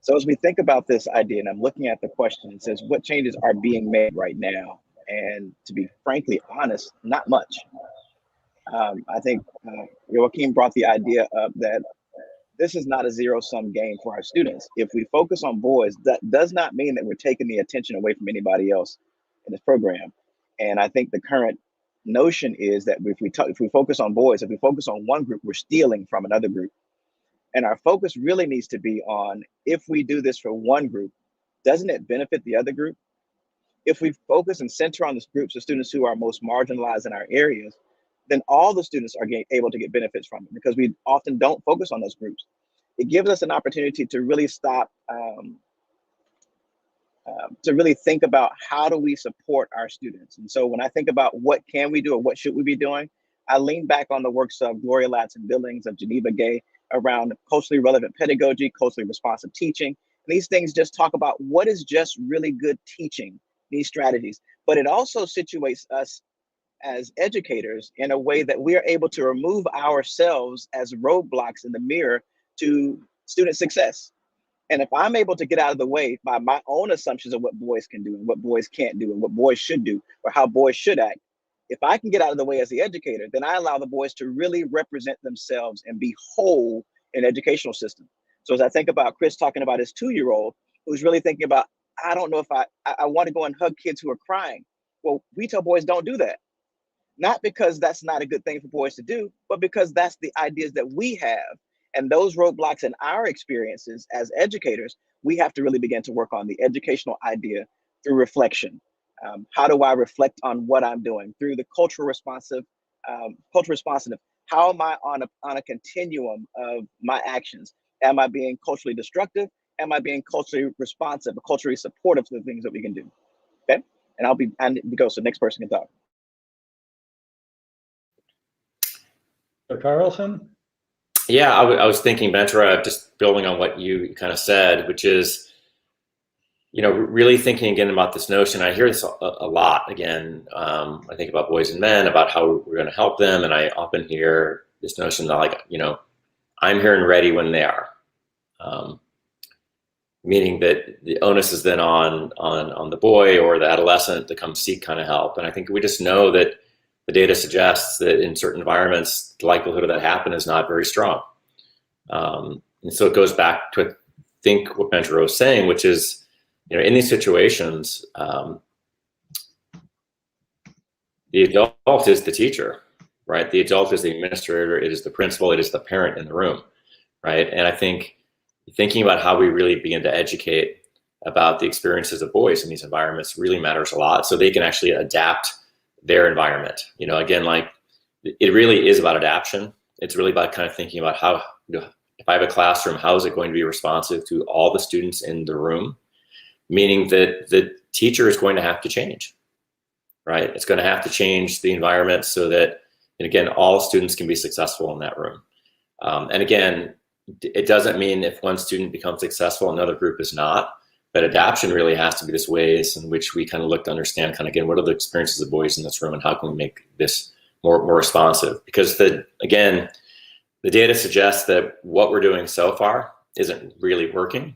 So as we think about this idea, and I'm looking at the question, it says, what changes are being made right now? And to be frankly honest, not much. I think Joachim brought the idea up that this is not a zero-sum game for our students. If we focus on boys, that does not mean that we're taking the attention away from anybody else in this program. And I think the current notion is that if we focus on boys, if we focus on one group, we're stealing from another group. And our focus really needs to be on, if we do this for one group, doesn't it benefit the other group? If we focus and center on the groups of students who are most marginalized in our areas, then all the students are able to get benefits from it, because we often don't focus on those groups. It gives us an opportunity to really stop, to really think about how do we support our students. And so when I think about what can we do or what should we be doing, I lean back on the works of Gloria Ladson-Billings, of Geneva Gay, around culturally relevant pedagogy, culturally responsive teaching. And these things just talk about what is just really good teaching, these strategies. But it also situates us as educators in a way that we are able to remove ourselves as roadblocks in the mirror to student success. And if I'm able to get out of the way by my own assumptions of what boys can do and what boys can't do and what boys should do or how boys should act, if I can get out of the way as the educator, then I allow the boys to really represent themselves and be whole in educational system. So as I think about Chris talking about his 2-year-old, who's really thinking about, I don't know if I want to go and hug kids who are crying. Well, we tell boys don't do that. Not because that's not a good thing for boys to do, but because that's the ideas that we have. And those roadblocks in our experiences as educators, we have to really begin to work on the educational idea through reflection. How do I reflect on what I'm doing through the cultural responsive? How am I on a continuum of my actions? Am I being culturally destructive? am I being culturally responsive, culturally supportive to the things that we can do? Okay, and I need to go so the next person can talk. So Carlson? Yeah, I was thinking, Ventura, just building on what you kind of said, which is, really thinking again about this notion. I hear this a lot again. I think about boys and men, about how we're going to help them. And I often hear this notion that, like, I'm here and ready when they are. Meaning that the onus is then on the boy or the adolescent to come seek kind of help. And I think we just know that the data suggests that in certain environments, the likelihood of that happening is not very strong. And so it goes back to, I think, what Benjaro was saying, which is, in these situations, the adult is the teacher, right? The adult is the administrator, it is the principal, it is the parent in the room, right? And I think thinking about how we really begin to educate about the experiences of boys in these environments really matters a lot, so they can actually adapt their environment. Again, like, it really is about adaptation. It's really about kind of thinking about how, if I have a classroom, how is it going to be responsive to all the students in the room? Meaning that the teacher is going to have to change, right? It's going to have to change the environment so that, and again, all students can be successful in that room. And again, it doesn't mean if one student becomes successful, another group is not. But adaptation really has to be this ways in which we kind of look to understand, kind of, again, what are the experiences of boys in this room and how can we make this more responsive? Because again, the data suggests that what we're doing so far isn't really working.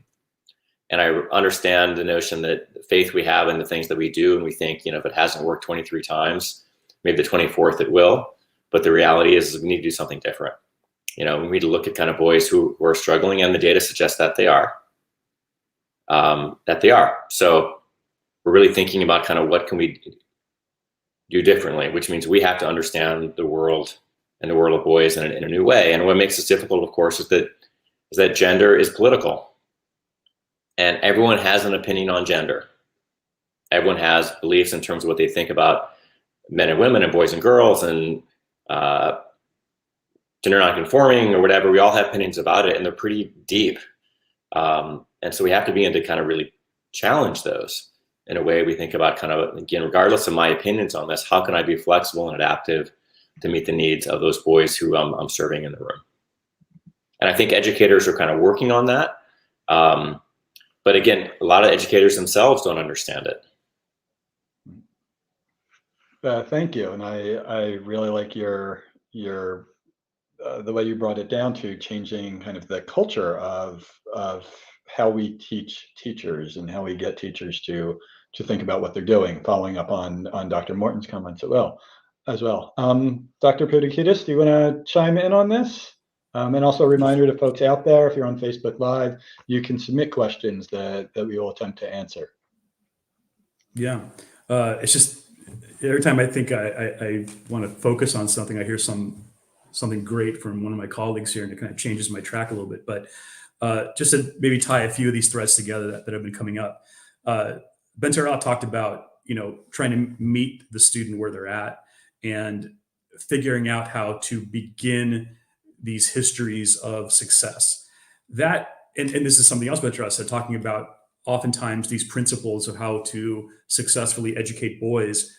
And I understand the notion that the faith we have in the things that we do, and we think, if it hasn't worked 23 times, maybe the 24th it will. But the reality is we need to do something different. We need to look at kind of boys who are struggling, and the data suggests that they are. So we're really thinking about kind of what can we do differently, which means we have to understand the world and the world of boys in a new way. And what makes this difficult, of course, is that gender is political, and everyone has an opinion on gender. Everyone has beliefs in terms of what they think about men and women and boys and girls and gender nonconforming or whatever. We all have opinions about it, and they're pretty deep. And so we have to begin to kind of really challenge those in a way we think about, kind of, again, regardless of my opinions on this, how can I be flexible and adaptive to meet the needs of those boys who I'm serving in the room? And I think educators are kind of working on that. But again, a lot of educators themselves don't understand it. Thank you. And I really like your the way you brought it down to changing kind of the culture of how we teach teachers and how we get teachers to think about what they're doing, following up on Dr. Morton's comments as well. Dr. Poutakidis, do you want to chime in on this? And also a reminder to folks out there, if you're on Facebook Live, you can submit questions that we will attempt to answer. Yeah, it's just every time I think I want to focus on something, I hear something great from one of my colleagues here, and it kind of changes my track a little bit. But just to maybe tie a few of these threads together that have been coming up, Ben Terrell talked about, trying to meet the student where they're at and figuring out how to begin these histories of success. That, and this is something else Ben Terrell said, talking about oftentimes these principles of how to successfully educate boys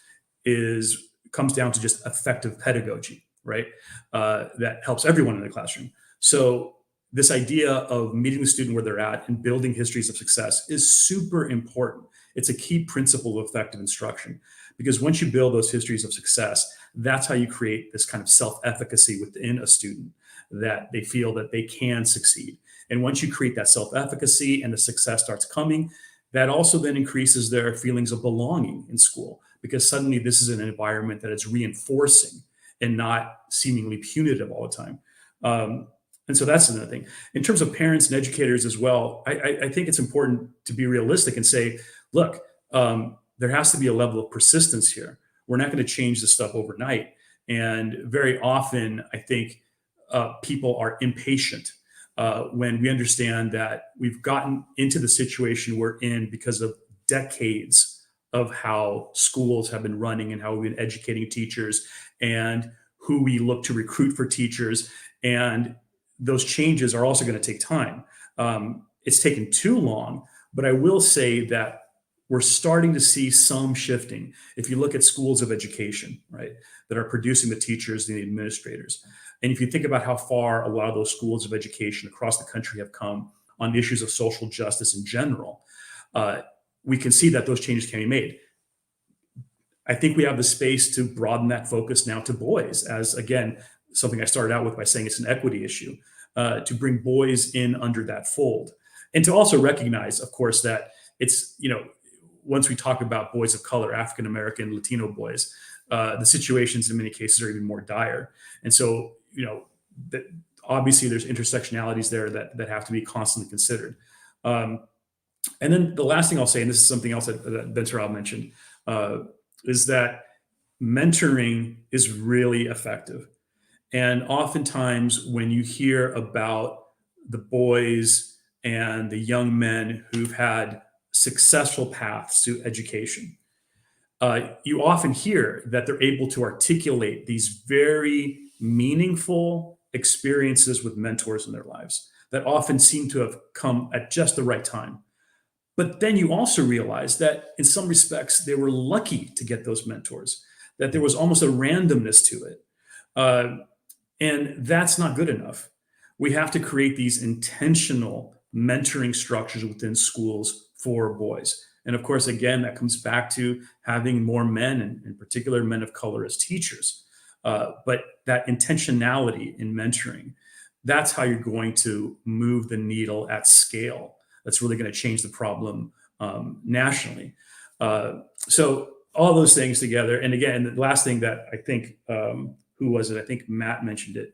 comes down to just effective pedagogy, right? That helps everyone in the classroom. So this idea of meeting the student where they're at and building histories of success is super important. It's a key principle of effective instruction, because once you build those histories of success, that's how you create this kind of self-efficacy within a student, that they feel that they can succeed. And once you create that self-efficacy and the success starts coming, that also then increases their feelings of belonging in school, because suddenly this is an environment that is reinforcing and not seemingly punitive all the time. And so that's another thing. In terms of parents and educators as well, I think it's important to be realistic and say, look, there has to be a level of persistence here. We're not going to change this stuff overnight. And very often, I think people are impatient when we understand that we've gotten into the situation we're in because of decades of how schools have been running and how we've been educating teachers and who we look to recruit for teachers. And those changes are also going to take time. it's taken too long, but I will say that we're starting to see some shifting. If you look at schools of education, right, that are producing the teachers and the administrators, and if you think about how far a lot of those schools of education across the country have come on issues of social justice in general, we can see that those changes can be made. I think we have the space to broaden that focus now to boys, as again, something I started out with by saying it's an equity issue, to bring boys in under that fold. And to also recognize, of course, that it's, once we talk about boys of color, African American, Latino boys, the situations in many cases are even more dire. And so, that obviously there's intersectionalities there that have to be constantly considered. And then the last thing I'll say, and this is something else that Ben Terrell mentioned, is that mentoring is really effective. And oftentimes when you hear about the boys and the young men who've had successful paths to education, you often hear that they're able to articulate these very meaningful experiences with mentors in their lives that often seem to have come at just the right time. But then you also realize that in some respects, they were lucky to get those mentors, that there was almost a randomness to it. And that's not good enough. We have to create these intentional mentoring structures within schools for boys. And of course, again, that comes back to having more men, and in particular men of color, as teachers. But that intentionality in mentoring, that's how you're going to move the needle at scale. That's really going to change the problem nationally. So all those things together. And again, the last thing that I think, who was it? I think Matt mentioned it.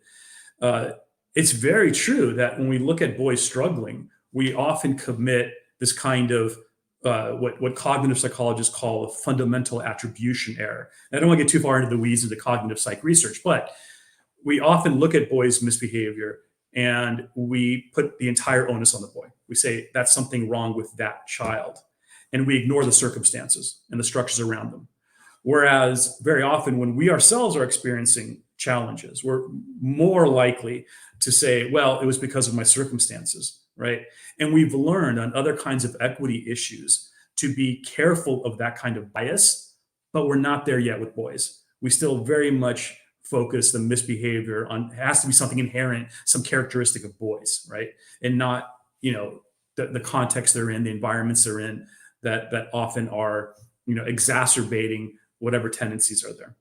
It's very true that when we look at boys struggling, we often commit this kind of what cognitive psychologists call a fundamental attribution error. And I don't want to get too far into the weeds of the cognitive psych research, but we often look at boys' misbehavior and we put the entire onus on the boy. We say that's something wrong with that child. And we ignore the circumstances and the structures around them. Whereas very often when we ourselves are experiencing challenges, we're more likely to say, well, it was because of my circumstances, right? And we've learned on other kinds of equity issues to be careful of that kind of bias, but we're not there yet with boys. We still very much focus the misbehavior on, it has to be something inherent, some characteristic of boys, right? And not, the context they're in, the environments they're in, that often are, exacerbating whatever tendencies are there.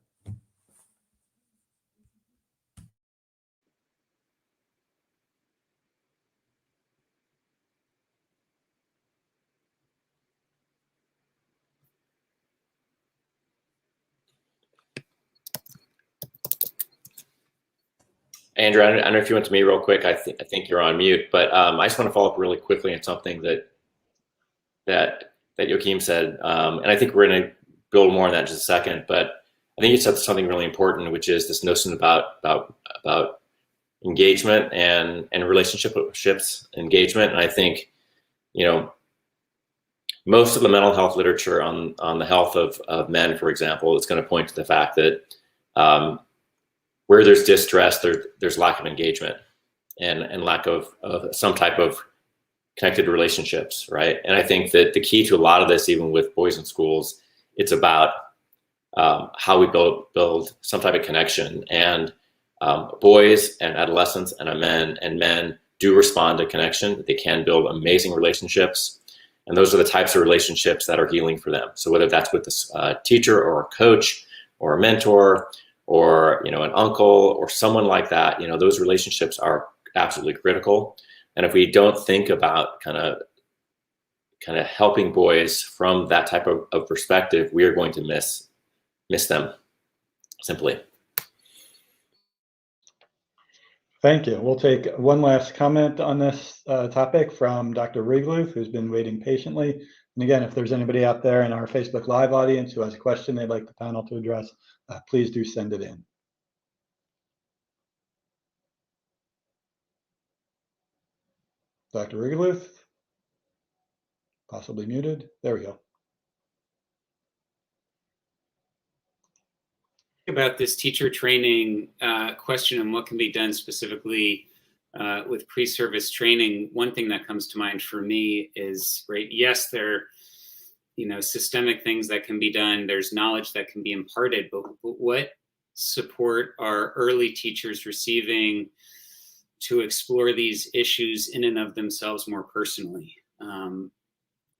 Andrew, I don't know if you went to me real quick. I think you're on mute, but I just want to follow up really quickly on something that Joachim said, and I think we're going to build more on that in just a second. But I think you said something really important, which is this notion about engagement and relationships engagement. And I think most of the mental health literature on the health of men, for example, is going to point to the fact that where there's distress, there's lack of engagement and lack of some type of connected relationships, right? And I think that the key to a lot of this, even with boys in schools, it's about how we build some type of connection. And boys and adolescents and men do respond to connection. They can build amazing relationships. And those are the types of relationships that are healing for them. So whether that's with a teacher or a coach or a mentor, or an uncle or someone like that, those relationships are absolutely critical. And if we don't think about kind of helping boys from that type of perspective, we are going to miss them simply. Thank you. We'll take one last comment on this topic from Dr. Rigluth, who's been waiting patiently. And again, if there's anybody out there in our Facebook Live audience who has a question they'd like the panel to address, please do send it in. Dr. Rigluth, possibly muted. There we go. About this teacher training question and what can be done specifically with pre-service training, one thing that comes to mind for me is, right, yes, there are systemic things that can be done. There's knowledge that can be imparted, but what support are early teachers receiving to explore these issues in and of themselves more personally?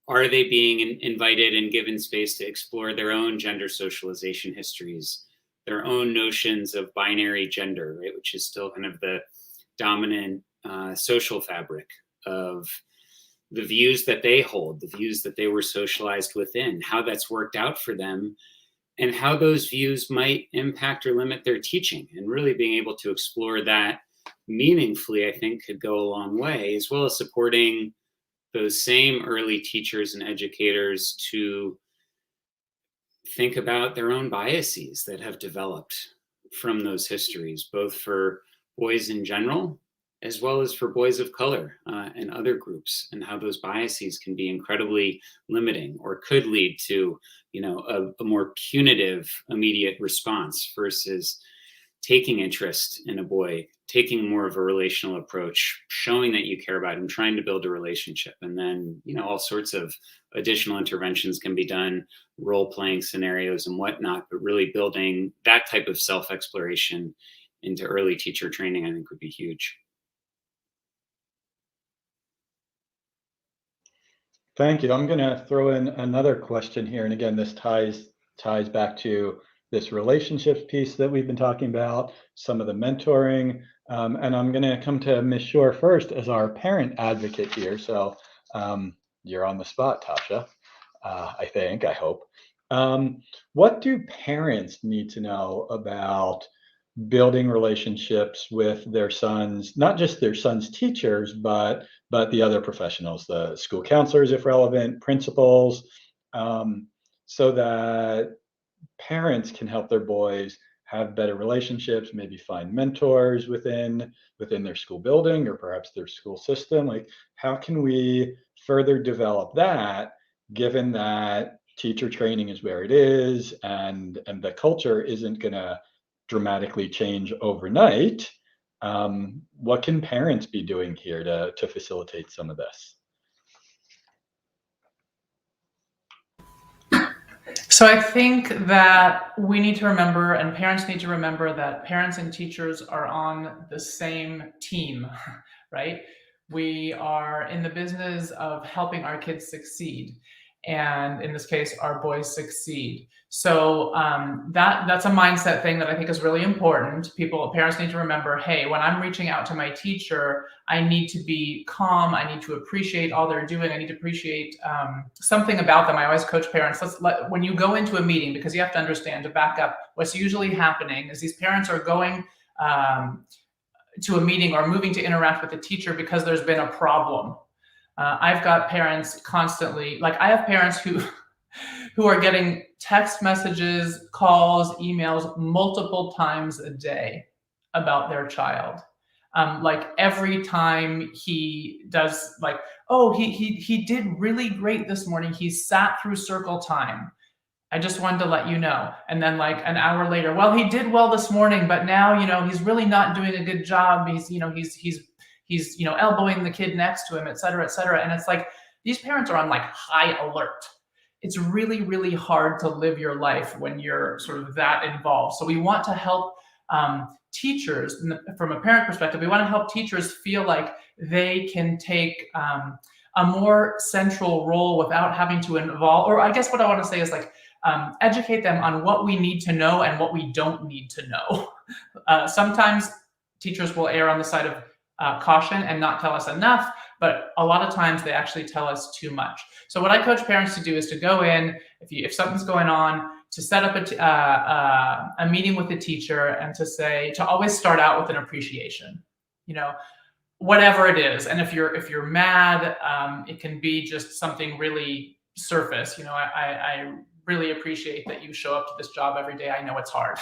Are they being invited and given space to explore their own gender socialization histories, their own notions of binary gender, right, which is still kind of the dominant social fabric of the views that they hold, the views that they were socialized within, how that's worked out for them, and how those views might impact or limit their teaching. And really being able to explore that meaningfully, I think, could go a long way, as well as supporting those same early teachers and educators to think about their own biases that have developed from those histories, both for boys in general, as well as for boys of color and other groups, and how those biases can be incredibly limiting or could lead to, a more punitive immediate response versus taking interest in a boy, taking more of a relational approach, showing that you care about him, trying to build a relationship. And then, all sorts of additional interventions can be done, role-playing scenarios and whatnot, but really building that type of self-exploration into early teacher training, I think, would be huge. Thank you. I'm going to throw in another question here. And again, this ties back to this relationships piece that we've been talking about, some of the mentoring. And I'm going to come to Ms. Shore first as our parent advocate here. So you're on the spot, Tasha, I hope. What do parents need to know about building relationships with their sons, not just their sons' teachers, but the other professionals, the school counselors, if relevant, principals, so that parents can help their boys have better relationships, maybe find mentors within their school building or perhaps their school system? Like, how can we further develop that, given that teacher training is where it is and the culture isn't going to dramatically change overnight? What can parents be doing here to facilitate some of this? So I think that we need to remember, and parents need to remember, that parents and teachers are on the same team, right? We are in the business of helping our kids succeed. And in this case, our boys succeed. So that's a mindset thing that I think is really important. Parents need to remember, hey, when I'm reaching out to my teacher, I need to be calm. I need to appreciate all they're doing. I need to appreciate something about them. I always coach parents, when you go into a meeting, because you have to understand, to back up, what's usually happening is these parents are going to a meeting or moving to interact with the teacher because there's been a problem. I've got parents constantly, I have parents who are getting text messages, calls, emails multiple times a day about their child. Every time he does, he did really great this morning. He sat through circle time. I just wanted to let you know. And then an hour later, well, he did well this morning, but now, he's really not doing a good job. He's elbowing the kid next to him, et cetera, et cetera. And it's these parents are on high alert. It's really, really hard to live your life when you're sort of that involved. So we want to help teachers, from a parent perspective, we want to help teachers feel like they can take a more central role without having to involve, or I guess what I want to say is educate them on what we need to know and what we don't need to know. Sometimes teachers will err on the side of caution and not tell us enough, but a lot of times they actually tell us too much. So what I coach parents to do is to go in, if something's going on, to set up a meeting with the teacher and to always start out with an appreciation, whatever it is. And if you're mad, it can be just something really surface. I really appreciate that you show up to this job every day. I know it's hard.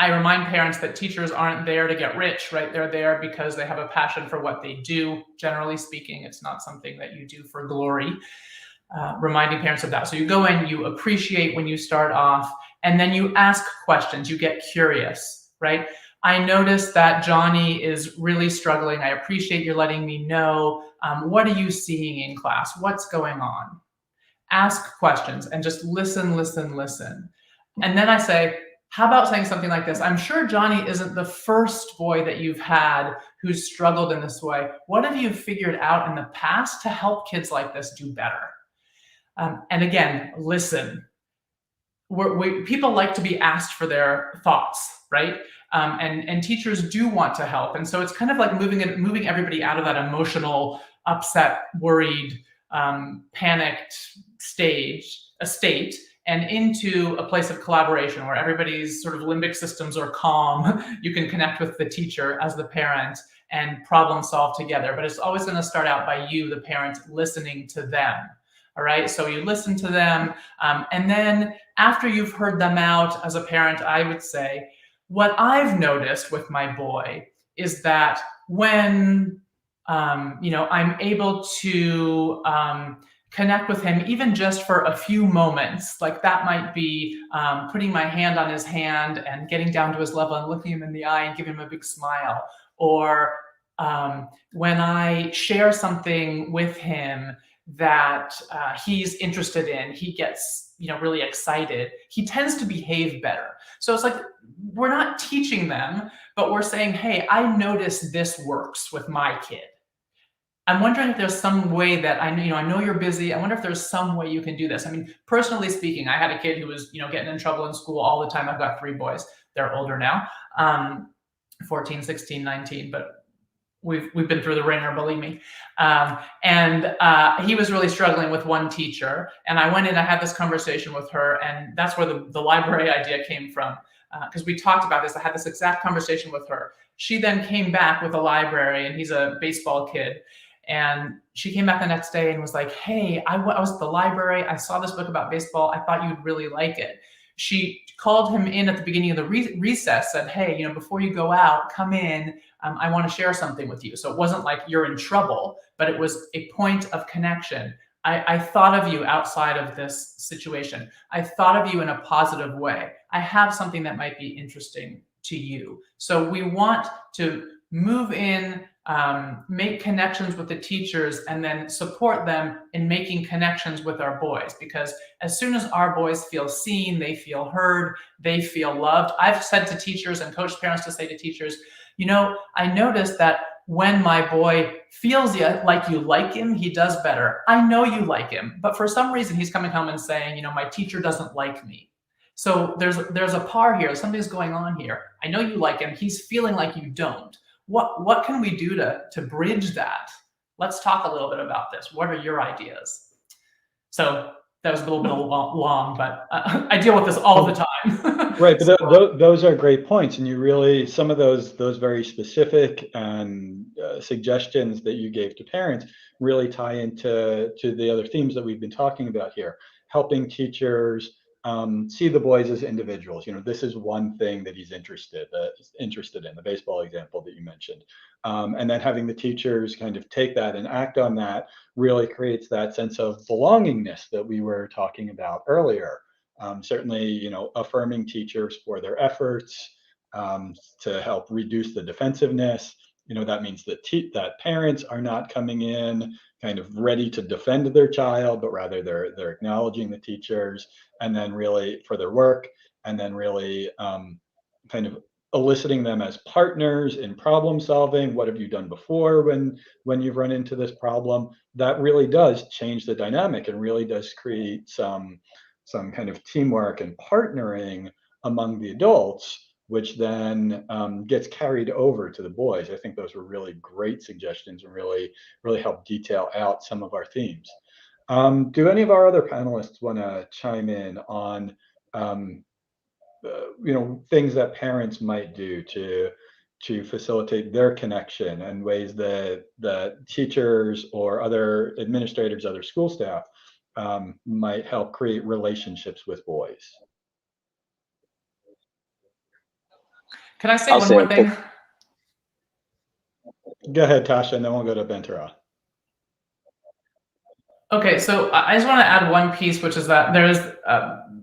I remind parents that teachers aren't there to get rich, right? They're there because they have a passion for what they do. Generally speaking, it's not something that you do for glory. Reminding parents of that. So you go in, you appreciate when you start off, and then you ask questions, you get curious, right? I noticed that Johnny is really struggling. I appreciate you letting me know. What are you seeing in class? What's going on? Ask questions and just listen, listen, listen. And then I say, how about saying something like this? I'm sure Johnny isn't the first boy that you've had who's struggled in this way. What have you figured out in the past to help kids like this do better? And again, listen. People like to be asked for their thoughts, right? And teachers do want to help. And so it's kind of like moving everybody out of that emotional, upset, worried, panicked state and into a place of collaboration where everybody's sort of limbic systems are calm. You can connect with the teacher as the parent and problem solve together. But it's always going to start out by you, the parent, listening to them. All right, so you listen to them, and then after you've heard them out as a parent, I would say, what I've noticed with my boy is that when I'm able to connect with him, even just for a few moments, like that might be putting my hand on his hand and getting down to his level and looking him in the eye and giving him a big smile, or when I share something with him that he's interested in, he gets really excited, he tends to behave better. So it's like we're not teaching them, but we're saying, hey, I noticed this works with my kid. I'm wondering if there's some way that I know you're busy. I wonder if there's some way you can do this. I mean, personally speaking, I had a kid who was getting in trouble in school all the time. I've got 3 boys. They're older now, 14, 16, 19, but we've been through the ringer, believe me. And he was really struggling with one teacher. And I went in, I had this conversation with her, and that's where the library idea came from. Because we talked about this. I had this exact conversation with her. She then came back with a library, and he's a baseball kid. And she came back the next day and was like, hey, I was at the library. I saw this book about baseball. I thought you'd really like it. She called him in at the beginning of the recess, said, hey, before you go out, come in. I want to share something with you. So it wasn't like you're in trouble, but it was a point of connection. I thought of you outside of this situation. I thought of you in a positive way. I have something that might be interesting to you. So we want to move in, make connections with the teachers, and then support them in making connections with our boys. Because as soon as our boys feel seen, they feel heard, they feel loved. I've said to teachers and coached parents to say to teachers, I noticed that when my boy feels like you like him, he does better. I know you like him, but for some reason he's coming home and saying, my teacher doesn't like me. So there's a par here. Something's going on here. I know you like him. He's feeling like you don't. What can we do to bridge that? Let's talk a little bit about this. What are your ideas? So that was a little bit long, but I deal with this all the time. Right, but those are great points, and you really, some of those very specific suggestions that you gave to parents really tie into the other themes that we've been talking about here. Helping teachers see the boys as individuals. This is one thing that he's interested in, the baseball example that you mentioned. And then having the teachers kind of take that and act on that really creates that sense of belongingness that we were talking about earlier. Certainly, affirming teachers for their efforts to help reduce the defensiveness. That means that parents are not coming in kind of ready to defend their child, but rather they're acknowledging the teachers, and then really for their work, and then really kind of eliciting them as partners in problem solving. What have you done before when you've run into this problem? That really does change the dynamic and really does create some kind of teamwork and partnering among the adults, which then gets carried over to the boys. I think those were really great suggestions and really help detail out some of our themes. Do any of our other panelists want to chime in on things that parents might do to facilitate their connection, and ways that teachers or other administrators, other school staff might help create relationships with boys? Can I say one more thing? Go ahead, Tasha, and then we'll go to Bentara. Okay, so I just want to add one piece, which is that there's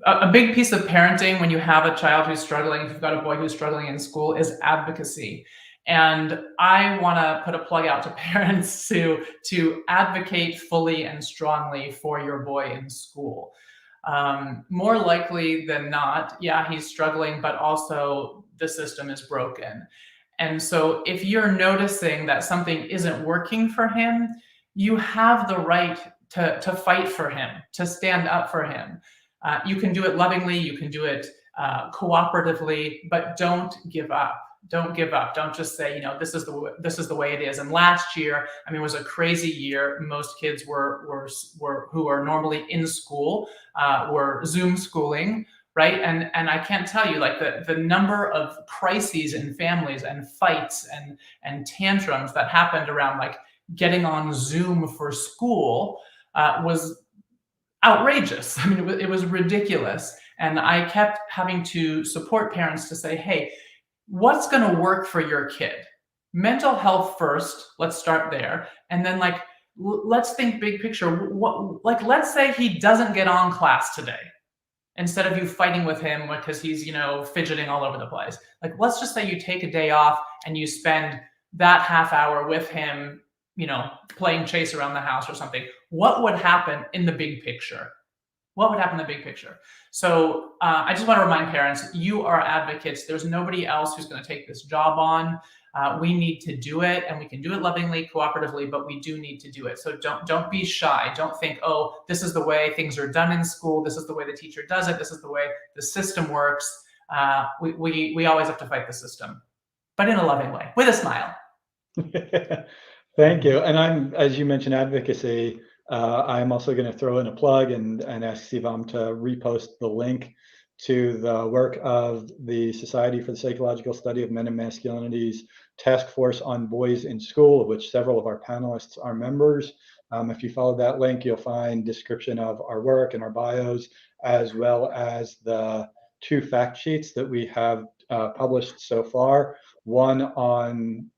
a big piece of parenting when you have a child who's struggling, if you've got a boy who's struggling in school, is advocacy. And I want to put a plug out to parents to advocate fully and strongly for your boy in school. More likely than not, yeah, he's struggling, but also the system is broken. And so if you're noticing that something isn't working for him, you have the right to fight for him, to stand up for him. You can do it lovingly, you can do it cooperatively, but don't give up. Don't give up. Don't just say, this is the way it is. And last year, I mean, was a crazy year. Most kids who are normally in school were Zoom schooling, right? And I can't tell you, like, the number of crises in families and fights and tantrums that happened around, like, getting on Zoom for school was outrageous. I mean, it was ridiculous. And I kept having to support parents to say, hey, what's going to work for your kid? Mental health first. Let's start there. And then, like, let's think big picture. Let's say he doesn't get on class today. Instead of you fighting with him because he's, fidgeting all over the place. Like, let's just say you take a day off and you spend that half hour with him, playing chase around the house or something. What would happen in the big picture? What would happen in the big picture? So I just want to remind parents, you are advocates. There's nobody else who's going to take this job on. We need to do it, and we can do it lovingly, cooperatively, but we do need to do it. So don't be shy. Don't think, oh, this is the way things are done in school. This is the way the teacher does it. This is the way the system works. We always have to fight the system, but in a loving way, with a smile. Thank you. And as you mentioned, advocacy. I'm also going to throw in a plug and ask Sivam to repost the link to the work of the Society for the Psychological Study of Men and Masculinity's Task Force on Boys in School, of which several of our panelists are members. If you follow that link, you'll find description of our work and our bios, as well as the 2 fact sheets that we have published so far. One on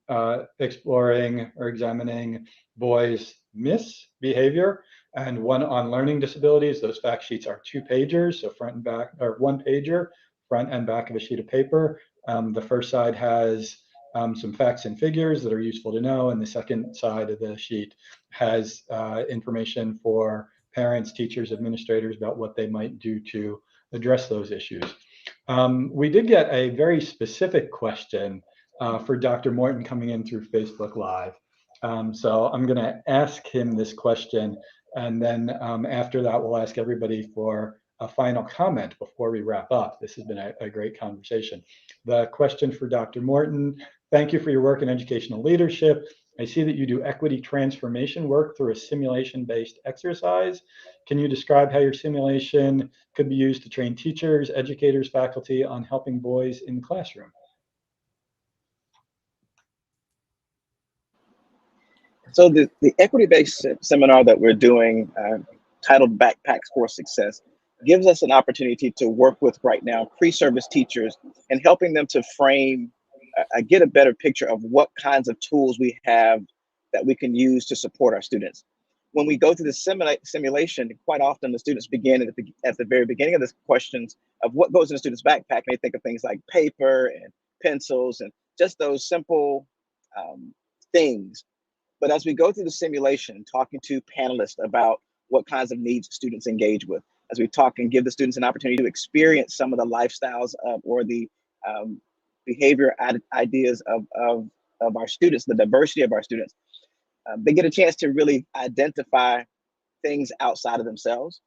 exploring or examining boys' misbehavior, and one on learning disabilities. Those fact sheets are 2-pagers, so front and back, or 1-pager, front and back of a sheet of paper. The first side has some facts and figures that are useful to know, and the second side of the sheet has information for parents, teachers, administrators about what they might do to address those issues. We did get a very specific question for Dr. Morton coming in through Facebook Live. So I'm going to ask him this question, and then after that, we'll ask everybody for a final comment before we wrap up. This has been a great conversation. The question for Dr. Morton: thank you for your work in educational leadership. I see that you do equity transformation work through a simulation-based exercise. Can you describe how your simulation could be used to train teachers, educators, faculty on helping boys in the classroom? So the equity-based seminar that we're doing, titled Backpacks for Success, gives us an opportunity to work with right now pre-service teachers and helping them to frame, get a better picture of what kinds of tools we have that we can use to support our students. When we go through the simulation, quite often the students begin at the very beginning of the questions of what goes in a student's backpack, and they think of things like paper and pencils and just those simple things. But as we go through the simulation, talking to panelists about what kinds of needs students engage with, as we talk and give the students an opportunity to experience some of the lifestyles or the behavior ideas of our students, the diversity of our students, they get a chance to really identify things outside of themselves.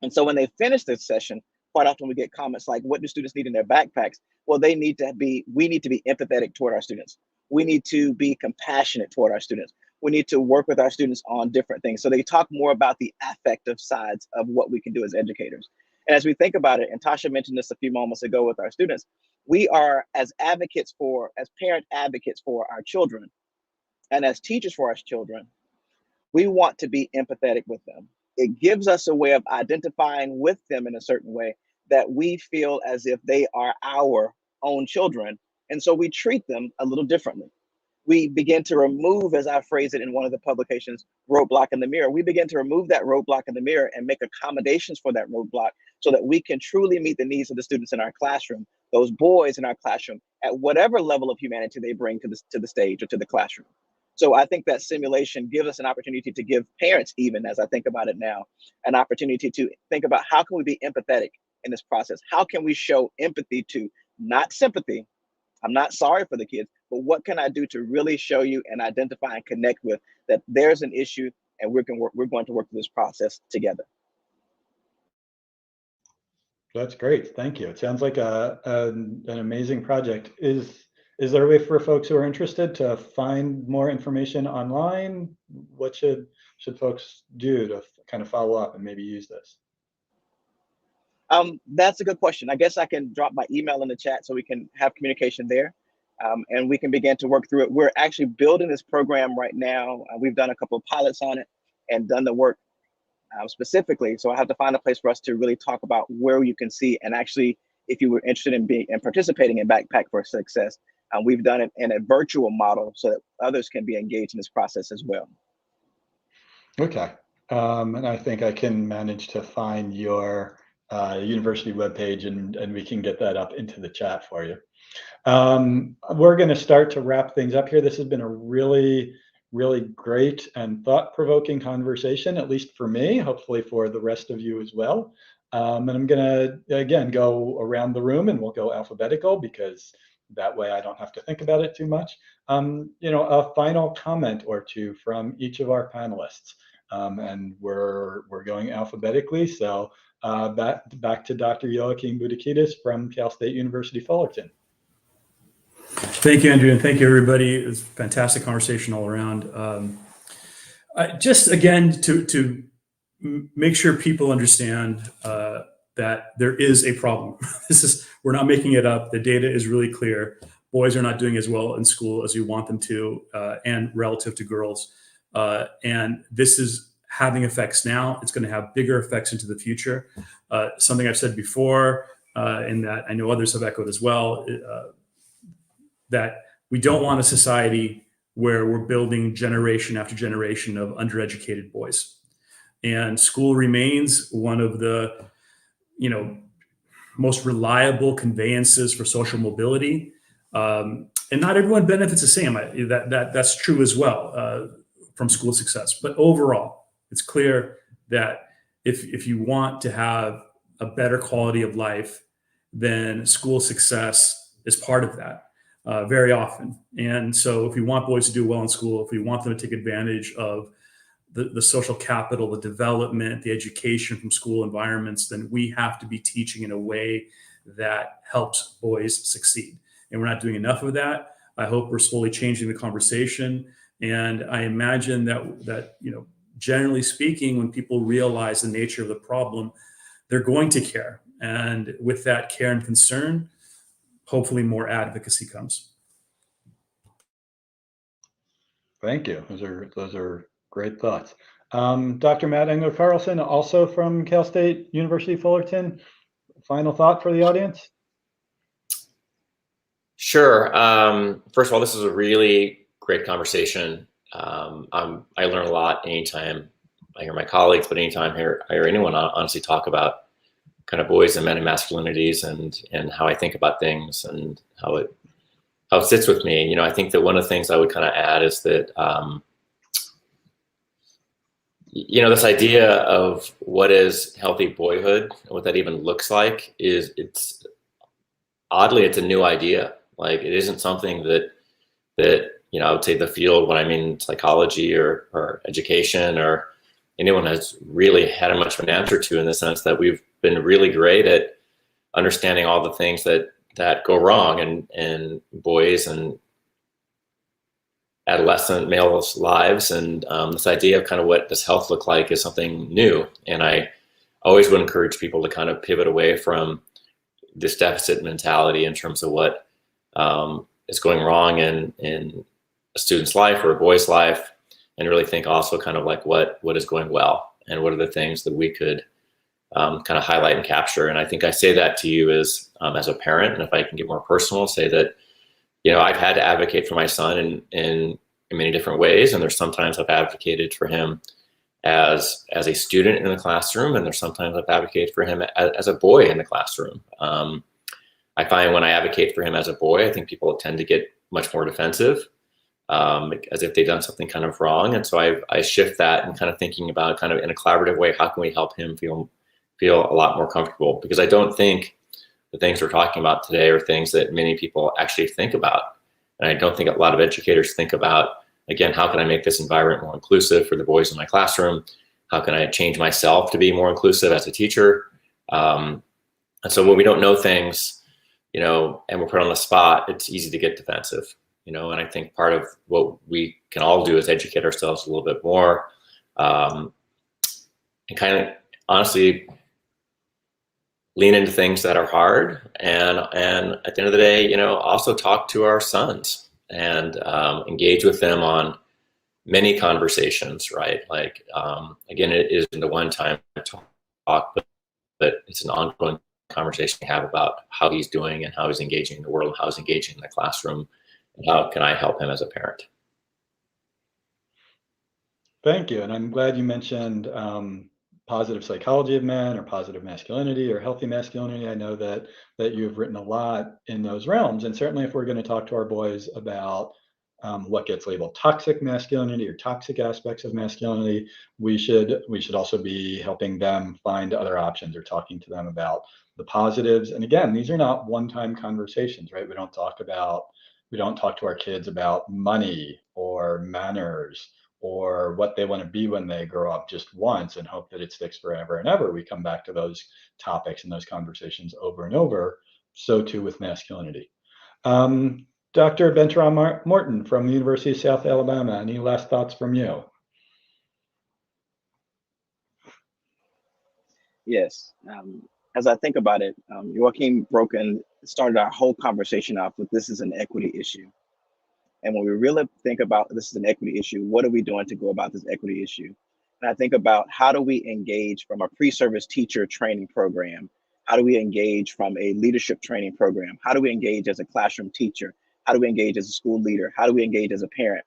And so when they finish this session, quite often we get comments like, what do students need in their backpacks? Well, we need to be empathetic toward our students. We need to be compassionate toward our students. We need to work with our students on different things. So they talk more about the affective sides of what we can do as educators. And as we think about it, and Tasha mentioned this a few moments ago with our students, we are as parent advocates for our children and as teachers for our children, we want to be empathetic with them. It gives us a way of identifying with them in a certain way that we feel as if they are our own children. And so we treat them a little differently. we begin to remove, as I phrase it in one of the publications, roadblock in the mirror. We begin to remove that roadblock in the mirror and make accommodations for that roadblock so that we can truly meet the needs of the students in our classroom, those boys in our classroom, at whatever level of humanity they bring to the stage or to the classroom. So I think that simulation gives us an opportunity to give parents, even as I think about it now, an opportunity to think about how can we be empathetic in this process? How can we show empathy to, not sympathy? I'm not sorry for the kids, but what can I do to really show you and identify and connect with that there's an issue and we're going to work through this process together. That's great. Thank you. It sounds like an amazing project. Is there a way for folks who are interested to find more information online? What should folks do to kind of follow up and maybe use this? That's a good question. I guess I can drop my email in the chat so we can have communication there, and we can begin to work through it. We're actually building this program right now. We've done a couple of pilots on it and done the work specifically. So I have to find a place for us to really talk about where you can see. And actually, if you were interested in participating in Backpack for Success, we've done it in a virtual model so that others can be engaged in this process as well. Okay. And I think I can manage to find your university webpage and we can get that up into the chat for you. We're going to start to wrap things up here. This has been a really great and thought-provoking conversation, at least for me, hopefully for the rest of you as well. And I'm going to, again, go around the room and we'll go alphabetical because that way I don't have to think about it too much. A final comment or two from each of our panelists. And we're going alphabetically. So back to Dr. Joachim Boudakidis from Cal State University Fullerton. Thank you, Andrew, and thank you, everybody. It was a fantastic conversation all around. Just again, to make sure people understand that there is a problem. We're not making it up. The data is really clear. Boys are not doing as well in school as we want them to, and relative to girls. And this is having effects now. It's going to have bigger effects into the future. Something I've said before, and that I know others have echoed as well, that we don't want a society where we're building generation after generation of undereducated boys. And school remains one of the, most reliable conveyances for social mobility. And not everyone benefits the same. That's true as well from school success. But overall, it's clear that if you want to have a better quality of life, then school success is part of that. Very often. And so if we want boys to do well in school, if we want them to take advantage of the social capital, the development, the education from school environments, then we have to be teaching in a way that helps boys succeed. And we're not doing enough of that. I hope we're slowly changing the conversation. And I imagine that generally speaking, when people realize the nature of the problem, they're going to care. And with that care and concern, hopefully more advocacy comes. Thank you. Those are great thoughts. Dr. Matt Engler-Carlson, also from Cal State University Fullerton. Final thought for the audience? Sure. First of all, this is a really great conversation. I learn a lot anytime I hear my colleagues, but anytime I hear anyone honestly talk about kind of boys and men and masculinities and how I think about things and how it sits with me. I think that one of the things I would kind of add is that, this idea of what is healthy boyhood and what that even looks like it's a new idea. Like it isn't something that I would say the field, when I mean psychology or education or anyone has really had much of an answer to, in the sense that we've been really great at understanding all the things that go wrong in boys and adolescent males' lives. And this idea of kind of what does health look like is something new. And I always would encourage people to kind of pivot away from this deficit mentality in terms of what is going wrong in a student's life or a boy's life, and really think also kind of like what is going well and what are the things that we could kind of highlight and capture. And I think I say that to you as a parent, and if I can get more personal, say that, I've had to advocate for my son in many different ways. And there's sometimes I've advocated for him as a student in the classroom, and there's sometimes I've advocated for him as a boy in the classroom. I find when I advocate for him as a boy, I think people tend to get much more defensive, as if they've done something kind of wrong. And so I shift that and kind of thinking about kind of in a collaborative way, how can we help him feel a lot more comfortable? Because I don't think the things we're talking about today are things that many people actually think about. And I don't think a lot of educators think about, again, how can I make this environment more inclusive for the boys in my classroom? How can I change myself to be more inclusive as a teacher? And so when we don't know things, and we're put on the spot, it's easy to get defensive, and I think part of what we can all do is educate ourselves a little bit more, and kind of honestly lean into things that are hard, and at the end of the day, also talk to our sons and engage with them on many conversations, right? Like, again, it isn't a one-time talk, but it's an ongoing conversation we have about how he's doing and how he's engaging in the world, how he's engaging in the classroom, and how can I help him as a parent. Thank you. And I'm glad you mentioned positive psychology of men, or positive masculinity, or healthy masculinity. I know that you've written a lot in those realms. And certainly if we're going to talk to our boys about what gets labeled toxic masculinity or toxic aspects of masculinity, we should also be helping them find other options, or talking to them about the positives. And again, these are not one-time conversations, right? We don't talk to our kids about money or manners or what they want to be when they grow up just once and hope that it sticks forever and ever. We come back to those topics and those conversations over and over. So too with masculinity. Dr. Benteron Morton from the University of South Alabama, any last thoughts from you? Yes. As I think about it, Joachim Broken started our whole conversation off with this is an equity issue. And when we really think about this is an equity issue, what are we doing to go about this equity issue? And I think about how do we engage from a pre-service teacher training program? How do we engage from a leadership training program? How do we engage as a classroom teacher? How do we engage as a school leader? How do we engage as a parent?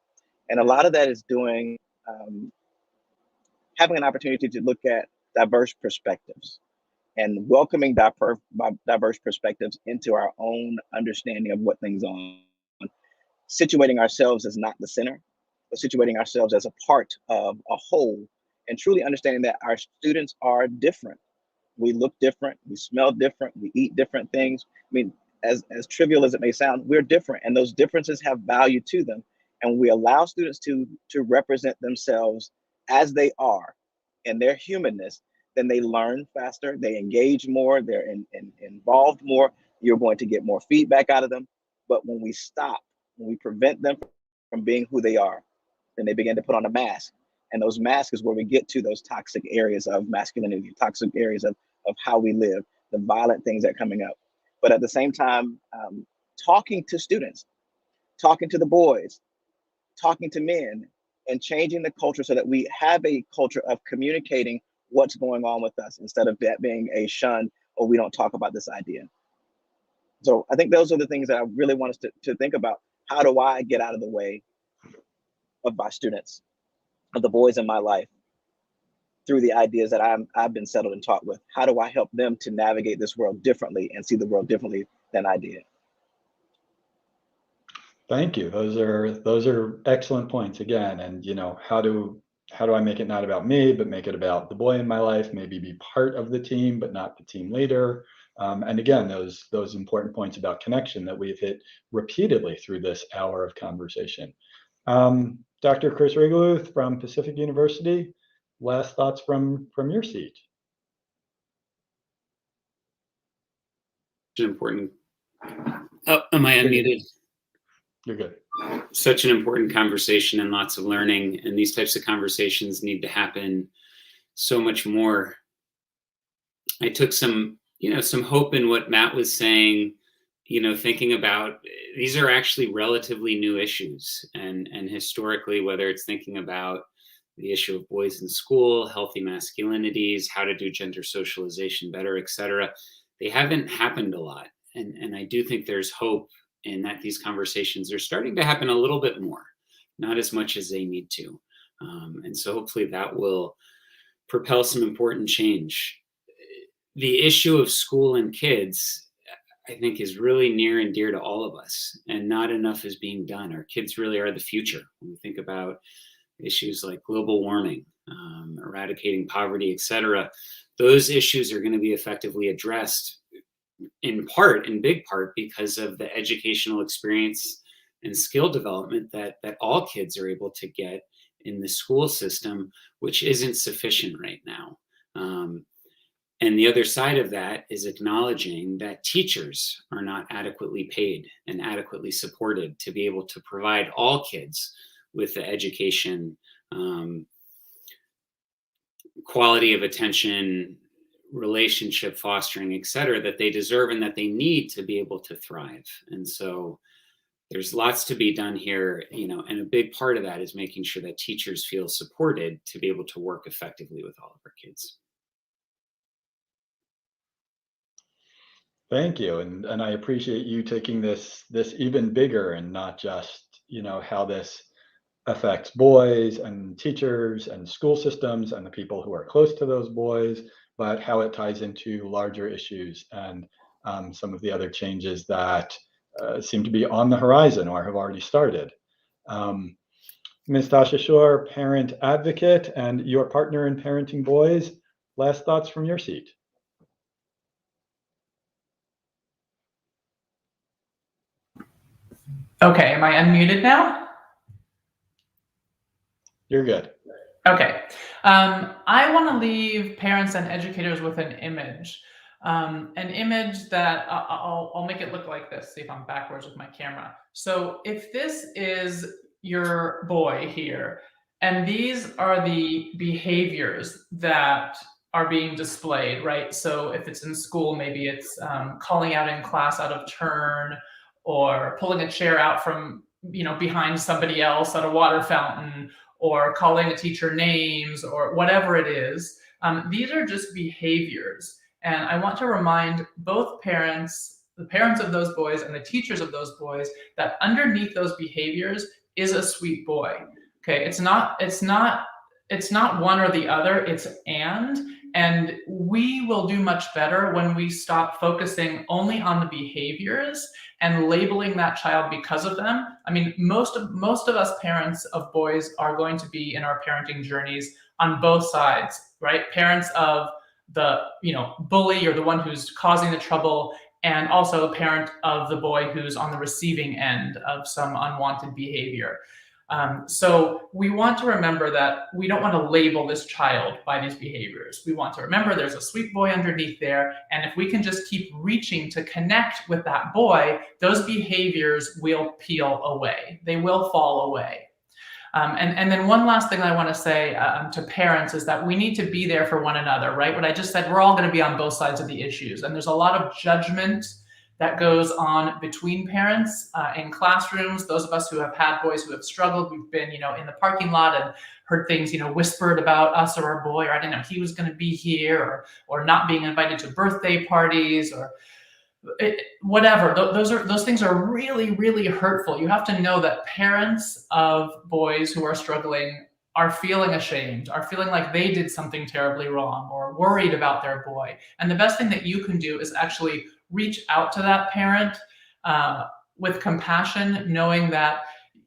And a lot of that is doing, having an opportunity to look at diverse perspectives and welcoming diverse perspectives into our own understanding of what things are. Situating ourselves as not the center, but situating ourselves as a part of a whole, and truly understanding that our students are different. We look different, we smell different, we eat different things. I mean, as trivial as it may sound, we're different, and those differences have value to them. And we allow students to represent themselves as they are in their humanness, then they learn faster, they engage more, they're involved more. You're going to get more feedback out of them. But when we stop, when we prevent them from being who they are, then they begin to put on a mask. And those masks is where we get to those toxic areas of masculinity, toxic areas of how we live, the violent things that are coming up. But at the same time, talking to students, talking to the boys, talking to men, and changing the culture so that we have a culture of communicating what's going on with us instead of that being a shun, or we don't talk about this idea. So I think those are the things that I really want us to think about. How do I get out of the way of my students, of the boys in my life, through the ideas that I've been settled and taught with? How do I help them to navigate this world differently and see the world differently than I did? Thank you. Those are excellent points again. And how do I make it not about me, but make it about the boy in my life? Maybe be part of the team, but not the team leader. And again, those important points about connection that we've hit repeatedly through this hour of conversation. Dr. Chris Rigaluth from Pacific University, last thoughts from your seat. Important. Oh, am I unmuted? You're good. Such an important conversation and lots of learning. And these types of conversations need to happen so much more. I took some hope in what Matt was saying, thinking about these are actually relatively new issues. And historically, whether it's thinking about the issue of boys in school, healthy masculinities, how to do gender socialization better, et cetera, they haven't happened a lot. And I do think there's hope and that these conversations are starting to happen a little bit more, not as much as they need to. And so hopefully that will propel some important change. The issue of school and kids, I think, is really near and dear to all of us, and not enough is being done. Our kids really are the future. When we think about issues like global warming, eradicating poverty, etc., those issues are going to be effectively addressed in big part, because of the educational experience and skill development that all kids are able to get in the school system, which isn't sufficient right now. And the other side of that is acknowledging that teachers are not adequately paid and adequately supported to be able to provide all kids with the education, quality of attention, relationship fostering, et cetera, that they deserve and that they need to be able to thrive. And so there's lots to be done here, and a big part of that is making sure that teachers feel supported to be able to work effectively with all of our kids. Thank you, and I appreciate you taking this even bigger, and not just how this affects boys and teachers and school systems and the people who are close to those boys, but how it ties into larger issues and some of the other changes that seem to be on the horizon or have already started. Ms. Tasha Shore, parent advocate and your partner in parenting boys, last thoughts from your seat. Okay, am I unmuted now? You're good. Okay. I want to leave parents and educators with an image that I'll make it look like this. See if I'm backwards with my camera. So if this is your boy here, and these are the behaviors that are being displayed, right? So if it's in school, maybe it's calling out in class out of turn, or pulling a chair out from behind somebody else at a water fountain, or calling a teacher names, or whatever it is. These are just behaviors. And I want to remind both parents, the parents of those boys and the teachers of those boys, that underneath those behaviors is a sweet boy. Okay, it's not one or the other, it's and we will do much better when we stop focusing only on the behaviors and labeling that child because of them. I mean, most of us parents of boys are going to be in our parenting journeys on both sides, right? Parents of the bully, or the one who's causing the trouble, and also a parent of the boy who's on the receiving end of some unwanted behavior. So we want to remember that we don't want to label this child by these behaviors. We want to remember there's a sweet boy underneath there, and if we can just keep reaching to connect with that boy, those behaviors will peel away. They will fall away. And then one last thing I want to say to parents is that we need to be there for one another, right? What I just said, we're all going to be on both sides of the issues, and there's a lot of judgment that goes on between parents in classrooms. Those of us who have had boys who have struggled, we've been, in the parking lot and heard things, whispered about us or our boy, or I didn't know he was going to be here, or not being invited to birthday parties, or whatever. Those things are really, really hurtful. You have to know that parents of boys who are struggling are feeling ashamed, are feeling like they did something terribly wrong, or worried about their boy. And the best thing that you can do is actually reach out to that parent with compassion, knowing that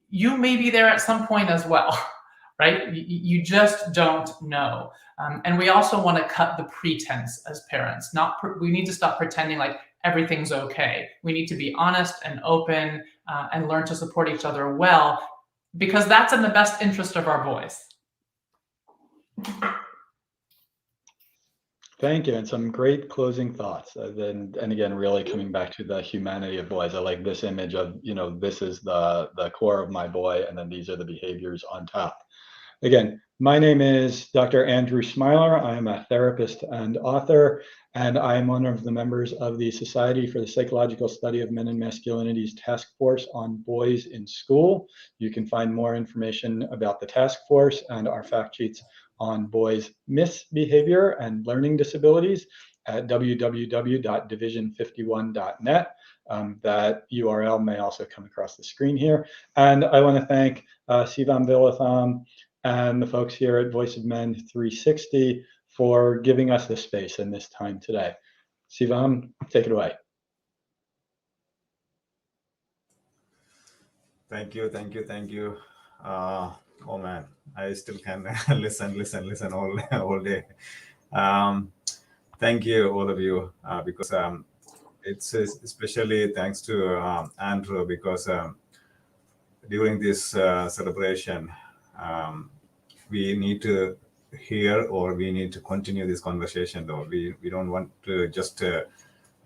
you may be there at some point as well, right? You just don't know. And we also want to cut the pretense as parents. We need to stop pretending like everything's okay. We need to be honest and open and learn to support each other well, because that's in the best interest of our boys. Thank you, and some great closing thoughts. And again, really coming back to the humanity of boys. I like this image of, this is the core of my boy, and then these are the behaviors on top. Again, my name is Dr. Irwin-Smiler. I am a therapist and author, and I am one of the members of the Society for the Psychological Study of Men and Masculinity's Task Force on Boys in School. You can find more information about the task force and our fact sheets on boys' misbehavior and learning disabilities at www.division51.net. That URL may also come across the screen here. And I want to thank Sivam Vilatham and the folks here at Voice of Men 360 for giving us this space and this time today. Sivam, take it away. Thank you. Oh man, I still can listen all day. Thank you, all of you, because it's especially thanks to Andrew, because during this celebration, we need to hear, or we need to continue this conversation, though. We don't want to just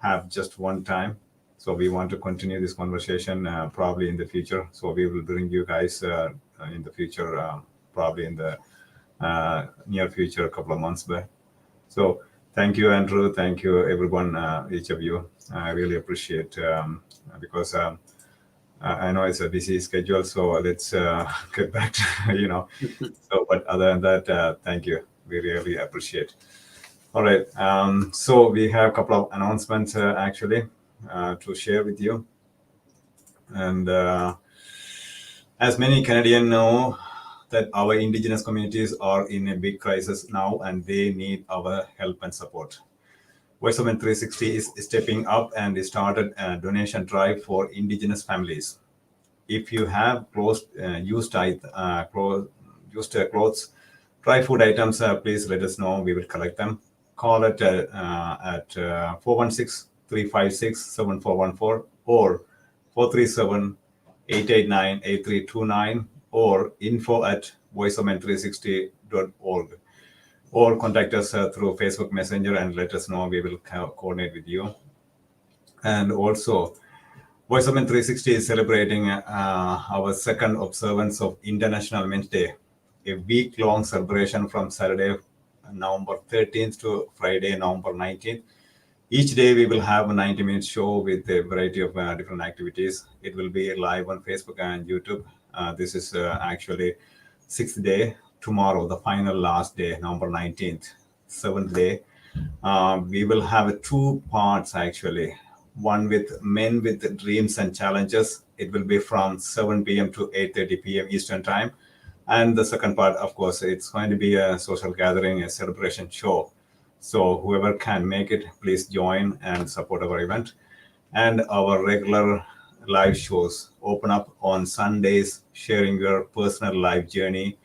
have just one time. So we want to continue this conversation probably in the future. So we will bring you guys in the future, probably in the near future, a couple of months back. So thank you, Andrew. Thank you, everyone, each of you. I really appreciate because I know it's a busy schedule. So let's get back to, So, but other than that, thank you. We really appreciate. All right. So we have a couple of announcements actually to share with you. And as many Canadians know, that our Indigenous communities are in a big crisis now, and they need our help and support. Voice of Men 360 is stepping up and started a donation drive for Indigenous families. If you have used clothes, dry food items, please let us know. We will collect them. Call it at 416-356-7414 or 437-889-8329 or info@voiceofmen360.org, or contact us through Facebook Messenger and let us know. We will coordinate with you. And also, Voice of Men 360 is celebrating our second observance of International Men's Day, a week-long celebration from Saturday, November 13th to Friday, November 19th. Each day we will have a 90-minute show with a variety of different activities. It will be live on Facebook and YouTube. This is actually 6th day. Tomorrow, the final last day, November 19th, 7th day. We will have 2 parts actually. One with Men with Dreams and Challenges. It will be from 7 p.m. to 8:30 p.m. Eastern Time. And the second part, of course, it's going to be a social gathering, a celebration show. So whoever can make it, please join and support our event. And our regular live shows open up on Sundays, sharing your personal life journey.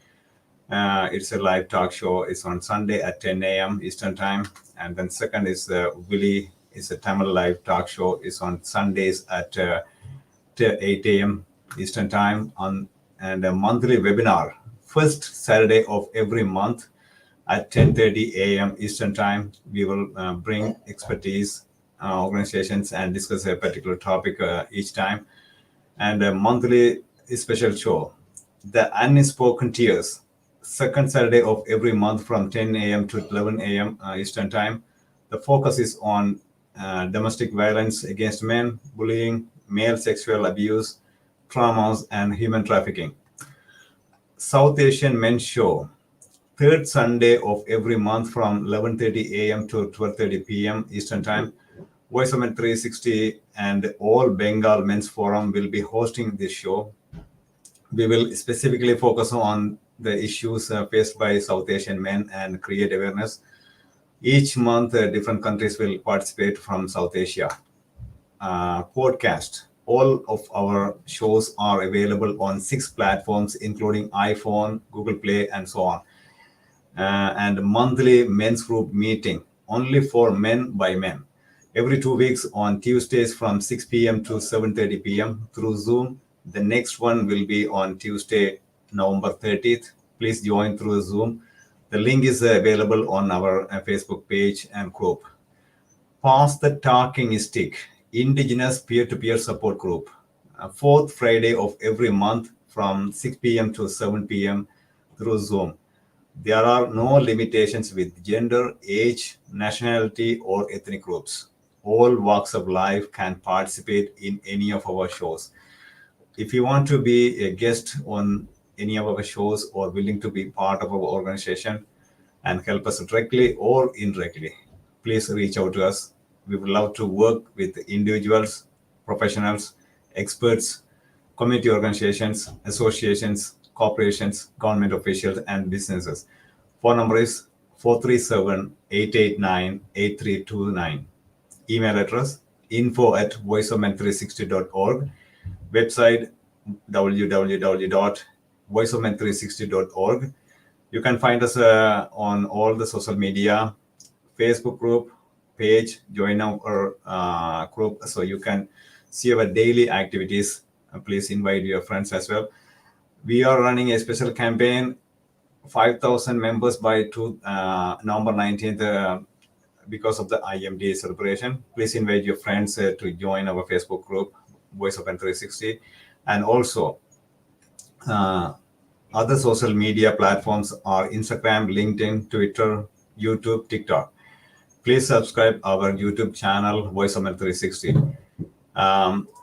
It's a live talk show. It's on Sunday at 10 a.m. Eastern Time. And then second is Willie. It's a Tamil live talk show. It's on Sundays at 8 a.m. Eastern Time. And a monthly webinar, first Saturday of every month at 10:30 a.m. Eastern Time. We will bring expertise, organizations, and discuss a particular topic each time. And a monthly special show, The Unspoken Tears, second Saturday of every month from 10 a.m. to 11 a.m. Eastern Time. The focus is on domestic violence against men, bullying, male sexual abuse, traumas, and human trafficking. South Asian Men's Show, third Sunday of every month from 11:30 a.m. to 12:30 p.m. Eastern Time. Voice of Men 360 and All Bengal Men's Forum will be hosting this show. We will specifically focus on the issues faced by South Asian men and create awareness. Each month, different countries will participate from South Asia. Podcast. All of our shows are available on 6 platforms, including iPhone, Google Play, and so on. And monthly men's group meeting, only for men by men, every 2 weeks on Tuesdays from 6 p.m. to 7:30 p.m. through Zoom. The next one will be on Tuesday, November 30th. Please join through Zoom. The link is available on our Facebook page and group. Pass the Talking Stick, Indigenous peer-to-peer support group, fourth Friday of every month from 6 p.m. to 7 p.m. through Zoom. There are no limitations with gender, age, nationality, or ethnic groups. All walks of life can participate in any of our shows. If you want to be a guest on any of our shows or willing to be part of our organization and help us directly or indirectly, please reach out to us. We would love to work with individuals, professionals, experts, community organizations, associations, corporations, government officials, and businesses. Phone number is 437-889-8329. Email address info@voiceofmen360.org. Website www.voiceofmen360.org. You can find us on all the social media, Facebook group, page, join our group so you can see our daily activities. Please invite your friends as well. We are running a special campaign, 5,000 members by November 19th because of the IMD celebration. Please invite your friends to join our Facebook group, Voice of N360, and also other social media platforms are Instagram, LinkedIn, Twitter, YouTube, TikTok. Please subscribe our YouTube channel, Voice of N360.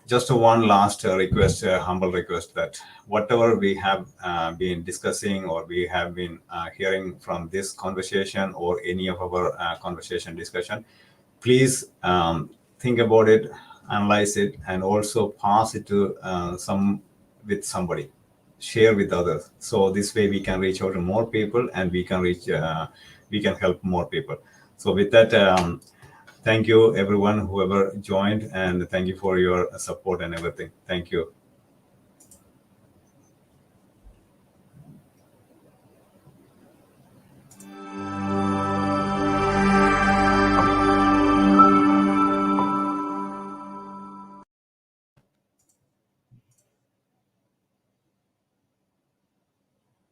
Just one last request, humble request, that whatever we have been discussing or we have been hearing from this conversation or any of our conversation discussion, please think about it, analyze it, and also pass it to somebody, share with others. So this way we can reach out to more people and we can help more people. So with that, thank you everyone, whoever joined, and thank you for your support and everything. Thank you.